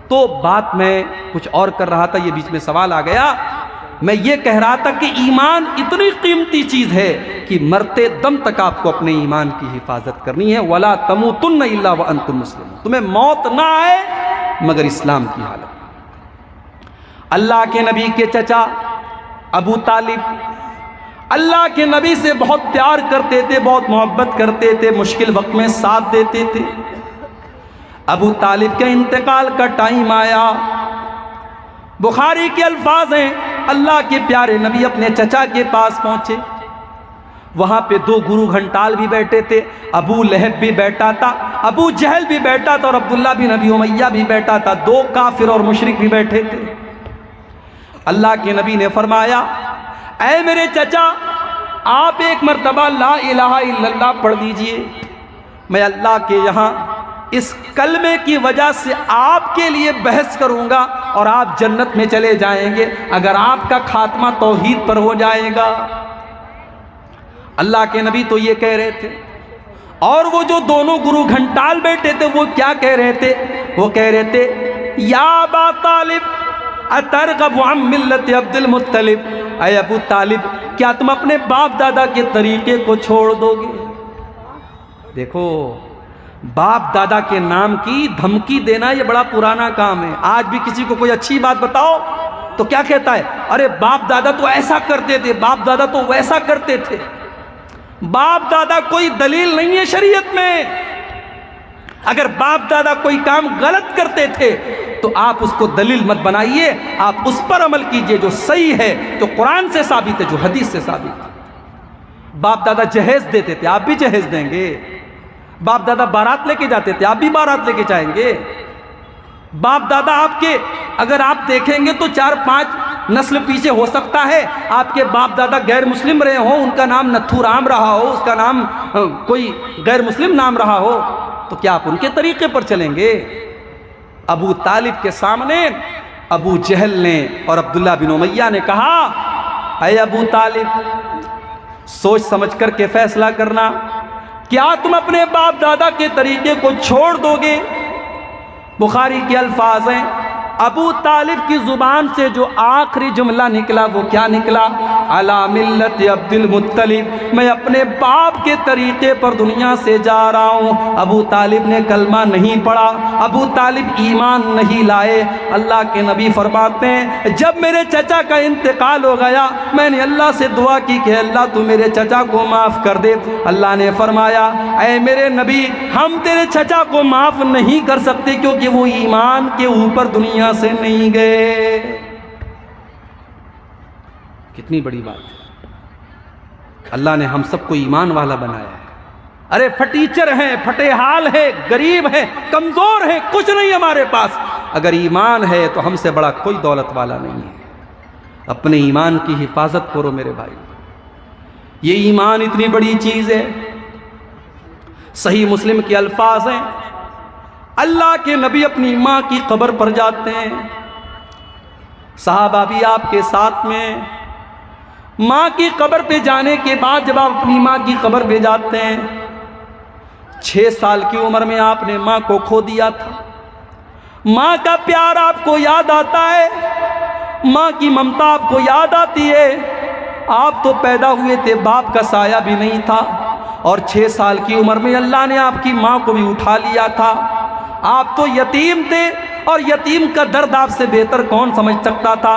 तो बात मैं कुछ और कर रहा था, ये बीच में सवाल आ गया मैं ये कह रहा था कि ईमान इतनी कीमती चीज़ है कि मरते दम तक आपको अपने ईमान की हिफाजत करनी है। वला तमूतुन्न इल्ला व अंतुम मुस्लिमून, तुम्हें मौत ना आए मगर इस्लाम की हालत। अल्लाह के नबी के चचा अबू तालिब अल्लाह के नबी से बहुत प्यार करते थे, बहुत मोहब्बत करते थे, मुश्किल वक्त में साथ देते थे। अबू तालिब के इंतकाल का टाइम आया। बुखारी के अल्फाज हैं, अल्लाह के प्यारे नबी अपने चचा के पास पहुंचे। वहां पे दो गुरु घंटाल भी बैठे थे, अबू लहब भी बैठा था, अबू जहल भी बैठा था और अब्दुल्ला बिन अबी उमैया भी बैठा था। दो काफिर और मुशरिक भी बैठे थे। अल्लाह के नबी ने फरमाया, ऐ मेरे चचा, आप एक मर्तबा ला इलाहा इल्लल्लाह पढ़ दीजिए। मैं अल्लाह के यहाँ इस कलमे की वजह से आपके लिए बहस करूंगा और आप जन्नत में चले जाएंगे अगर आपका खात्मा तौहीद पर हो जाएगा। अल्लाह के नबी तो ये कह रहे थे, और वो जो दोनों गुरु घंटाल बैठे थे वो क्या कह रहे थे? वो कह रहे थे, या अबा तालिब अतरगबु अन मिल्लत अब्दुल मुत्तलिब, ऐ अबू तालिब, क्या तुम अपने बाप दादा के तरीके को छोड़ दोगे? देखो, बाप दादा के नाम की धमकी देना ये बड़ा पुराना काम है। आज भी किसी को कोई अच्छी बात बताओ तो क्या कहता है? अरे बाप दादा तो ऐसा करते थे, बाप दादा तो वैसा करते थे। बाप दादा कोई दलील नहीं है शरीयत में। अगर बाप दादा कोई काम गलत करते थे तो आप उसको दलील मत बनाइए, आप उस पर अमल कीजिए जो सही है, जो कुरान से साबित है, जो हदीस से साबित है। बाप दादा जहेज देते थे, आप भी जहेज देंगे। बाप दादा बारात लेके जाते थे, आप भी बारात लेके जाएंगे। बाप दादा आपके अगर आप देखेंगे तो 4-5 नस्ल पीछे हो सकता है आपके बाप दादा गैर मुस्लिम रहे हो, उनका नाम नथुराम रहा हो, उसका नाम कोई गैर मुस्लिम नाम रहा हो, तो क्या आप उनके तरीके पर चलेंगे? अबू तालिब के सामने अबू जहल ने और अब्दुल्ला बिन उमैया ने कहा, ऐ अबू तालिब, सोच समझ करके फैसला करना, क्या तुम अपने बाप दादा के तरीके को छोड़ दोगे? बुखारी के अल्फाज हैं, अबू तालिब की जुबान से जो आखिरी जुमला निकला वो क्या निकला? अला मिल्लत अब्दुल मुत्तलिब, मैं अपने बाप के तरीके पर दुनिया से जा रहा हूँ। अबू तालिब ने कलमा नहीं पढ़ा, अबू तालिब ईमान नहीं लाए। अल्लाह के नबी फरमाते हैं, जब मेरे चचा का इंतकाल हो गया मैंने अल्लाह से दुआ की कि अल्लाह तू मेरे चचा को माफ़ कर दे। अल्लाह ने फरमाया, ऐ मेरे नबी, हम तेरे चचा को माफ़ नहीं कर सकते क्योंकि वो ईमान के ऊपर दुनिया से नहीं गए। कितनी बड़ी बात है। अल्लाह ने हम सबको ईमान वाला बनाया है। अरे फटीचर हैं, फटेहाल है, गरीब है, कमजोर है, कुछ नहीं हमारे पास, अगर ईमान है तो हमसे बड़ा कोई दौलत वाला नहीं है। अपने ईमान की हिफाजत करो मेरे भाई। ये ईमान इतनी बड़ी चीज है। सही मुस्लिम के अल्फाज हैं, अल्लाह के नबी अपनी माँ की कब्र पर जाते हैं, सहाबा भी आपके साथ में। माँ की कब्र पे जाने के बाद जब आप अपनी माँ की कब्र पे जाते हैं, 6 साल की उम्र में आपने माँ को खो दिया था। माँ का प्यार आपको याद आता है, माँ की ममता आपको याद आती है। आप तो पैदा हुए थे, बाप का साया भी नहीं था, और 6 साल की उम्र में अल्लाह ने आपकी माँ को भी उठा लिया था। आप तो यतीम थे, और यतीम का दर्द आपसे बेहतर कौन समझ सकता था।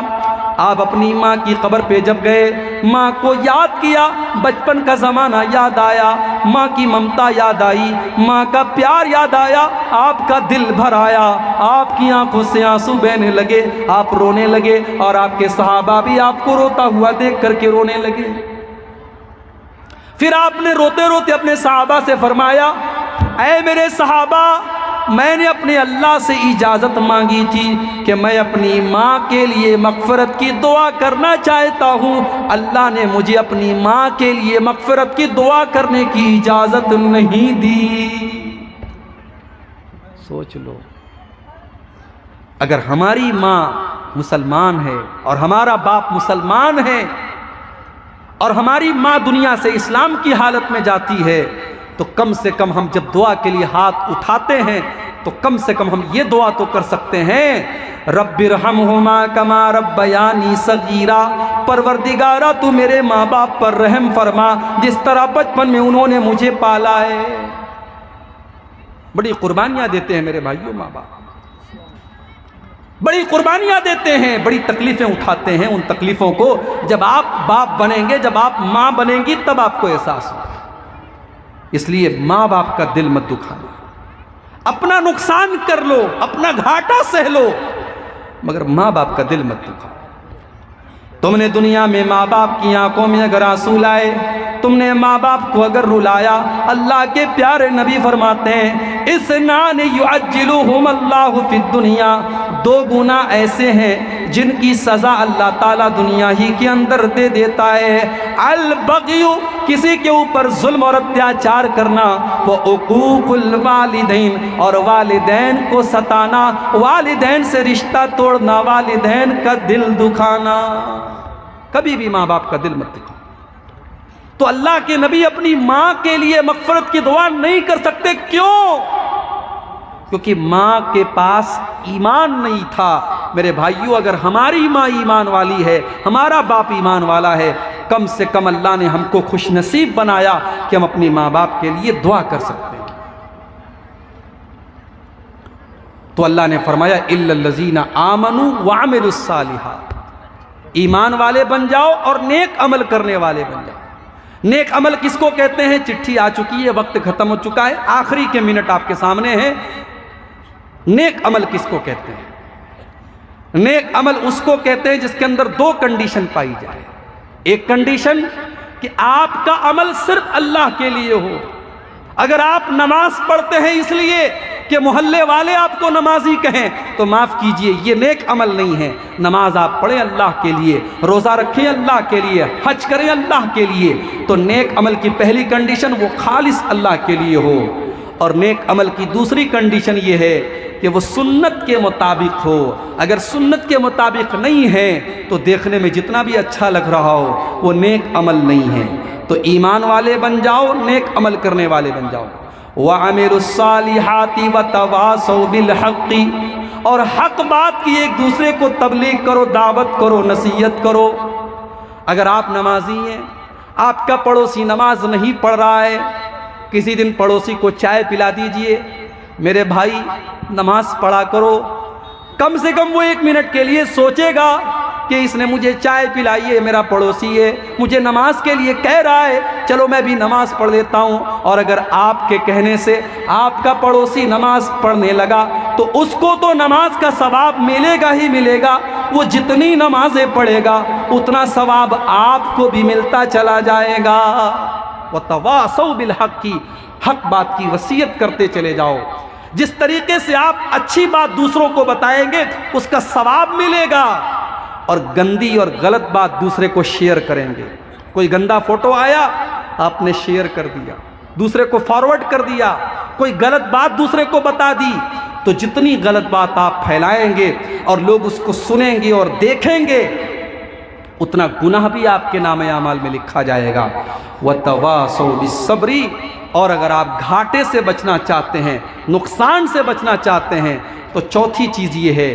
आप अपनी माँ की कब्र पे जब गए, माँ को याद किया, बचपन का ज़माना याद आया, माँ की ममता याद आई, माँ का प्यार याद आया, आपका दिल भर आया, आपकी आंखों से आंसू बहने लगे, आप रोने लगे, और आपके सहाबा भी आपको रोता हुआ देख करके रोने लगे। फिर आपने रोते रोते अपने सहाबा से फरमाया, ऐ मेरे सहाबा, मैंने अपने अल्लाह से इजाज़त मांगी थी कि मैं अपनी माँ के लिए मग़फ़िरत की दुआ करना चाहता हूँ। अल्लाह ने मुझे अपनी माँ के लिए मग़फ़िरत की दुआ करने की इजाज़त नहीं दी। सोच लो, अगर हमारी माँ मुसलमान है और हमारा बाप मुसलमान है और हमारी माँ दुनिया से इस्लाम की हालत में जाती है, तो कम से कम हम जब दुआ के लिए हाथ उठाते हैं तो कम से कम हम ये दुआ तो कर सकते हैं, रब्बिरहमहुमा कमा रब्बयानी सगीरा, परवरदिगारा तू मेरे माँ बाप पर रहम फरमा जिस तरह बचपन में उन्होंने मुझे पाला है। बड़ी कुर्बानियां देते हैं मेरे भाइयों माँ बाप, बड़ी कुर्बानियां देते हैं, बड़ी तकलीफें उठाते हैं। उन तकलीफों को जब आप बाप बनेंगे, जब आप माँ बनेंगी, तब आपको एहसास होगा। इसलिए माँ बाप का दिल मत दुखाना, अपना नुकसान कर लो, अपना घाटा सह लो, मगर माँ बाप का दिल मत दुखाओ। तुमने दुनिया में माँ बाप की आंखों में अगर आंसू लाए, तुमने माँ बाप को अगर रुलाया, अल्लाह के प्यारे नबी फरमाते हैं इसनान युअज्जिलुहुम अल्लाहु फिद दुनिया, दो गुना ऐसे हैं जिनकी सजा अल्लाह ताला दुनिया ही के अंदर दे देता है। अल बग़यु, किसी के ऊपर जुल्म और अत्याचार करना, वो उकूकुल वालिदैन, और वालिदैन को सताना, वालिदैन से रिश्ता तोड़ना, वालिदैन का दिल दुखाना। कभी भी माँ बाप का दिल मत दुखाओ। तो अल्लाह के नबी अपनी माँ के लिए मग़फ़िरत की दुआ नहीं कर सकते, क्यों? क्योंकि माँ के पास ईमान नहीं था। मेरे भाइयों, अगर हमारी माँ ईमान वाली है, हमारा बाप ईमान वाला है, कम से कम अल्लाह ने हमको खुश नसीब बनाया कि हम अपनी माँ बाप के लिए दुआ कर सकते हैं। तो अल्लाह ने फरमाया इल्लल्लज़ीना आमनू व अमिलुस सालिहात, ईमान वाले बन जाओ और नेक अमल करने वाले बन जाओ। नेक अमल किसको कहते हैं? चिट्ठी आ चुकी है, वक्त खत्म हो चुका है, आखिरी के मिनट आपके सामने हैं। नेक अमल किसको कहते हैं? नेक अमल उसको कहते हैं जिसके अंदर दो कंडीशन पाई जाए। एक कंडीशन कि आपका अमल सिर्फ अल्लाह के लिए हो। अगर आप नमाज पढ़ते हैं इसलिए कि मोहल्ले वाले आपको नमाजी कहें तो माफ़ कीजिए, ये नेक अमल नहीं है। नमाज आप पढ़ें अल्लाह के लिए, रोज़ा रखें अल्लाह के लिए, हज करें अल्लाह के लिए, तो नेक अमल की पहली कंडीशन वो खालिस अल्लाह के लिए हो। और नेक अमल की दूसरी कंडीशन ये है कि वो सुन्नत के मुताबिक हो। अगर सुन्नत के मुताबिक नहीं है तो देखने में जितना भी अच्छा लग रहा हो वो नेक अमल नहीं है। तो ईमान वाले बन जाओ, नेक अमल करने वाले बन जाओ। वअमिलुस्सालिहाति वतवासौ बिलहक़्क़ि, और हक बात की एक दूसरे को तबलीग करो, दावत करो, नसीहत करो। अगर आप नमाजी हैं, आपका पड़ोसी नमाज नहीं पढ़ रहा है, किसी दिन पड़ोसी को चाय पिला दीजिए। मेरे भाई नमाज पढ़ा करो, कम से कम वो 1 मिनट के लिए सोचेगा कि इसने मुझे चाय पिलाई है, मेरा पड़ोसी है, मुझे नमाज के लिए कह रहा है, चलो मैं भी नमाज पढ़ लेता हूँ। और अगर आपके कहने से आपका पड़ोसी नमाज पढ़ने लगा तो उसको तो नमाज का सवाब मिलेगा ही मिलेगा। वो जितनी नमाजें पढ़ेगा उतना सवाब आपको भी मिलता चला जाएगा। वतवासौ बिलहक़्क़ि, हक बात की वसीयत करते चले जाओ। जिस तरीके से आप अच्छी बात दूसरों को बताएंगे उसका सवाब मिलेगा, और गंदी और गलत बात दूसरे को शेयर करेंगे। कोई गंदा फोटो आया, आपने शेयर कर दिया, दूसरे को फॉरवर्ड कर दिया, कोई गलत बात दूसरे को बता दी, तो जितनी गलत बात आप फैलाएंगे और लोग उसको सुनेंगे और देखेंगे, उतना गुनाह भी आपके नामे आमाल में लिखा जाएगा। वतवासौ बिस्सब्री, और अगर आप घाटे से बचना चाहते हैं, नुकसान से बचना चाहते हैं, तो चौथी चीज़ ये है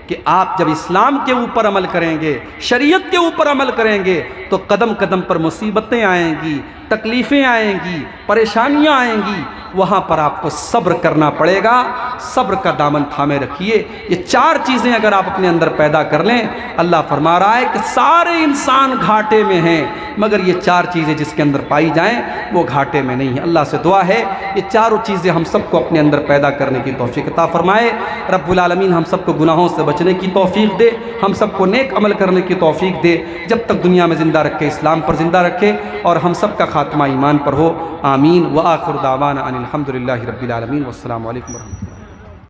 कि आप जब इस्लाम के ऊपर अमल करेंगे, शरीयत के ऊपर अमल करेंगे, तो कदम कदम पर मुसीबतें आएंगी, तकलीफ़ें आएंगी, परेशानियां आएंगी, वहाँ पर आपको सब्र करना पड़ेगा। सब्र का दामन थामे रखिए। ये 4 चीज़ें अगर आप अपने अंदर पैदा कर लें, अल्लाह फरमा रहा है कि सारे इंसान घाटे में हैं, मगर ये 4 चीज़ें जिसके अंदर पाई जाएं वो घाटे में नहीं है। अल्लाह से दुआ है ये चारों चीज़ें हम सबको अपने अंदर पैदा करने की तौफीक अता फरमाए। रब्बुल आलमीन हम सबको गुनाहों से बचने की तौफीक दे, हम सबको नेक अमल करने की तौफीक दे, जब तक दुनिया में ज़िंदा रखे, इस्लाम पर ज़िंदा रखे, और हम सब का खात्मा ईमान पर हो। आमीन। व आखिर दावाना अनिल हम्दुलिल्लाहि रब्बिल आलमीन। वस्सलामु अलैकुम व रहमतुल्लाह।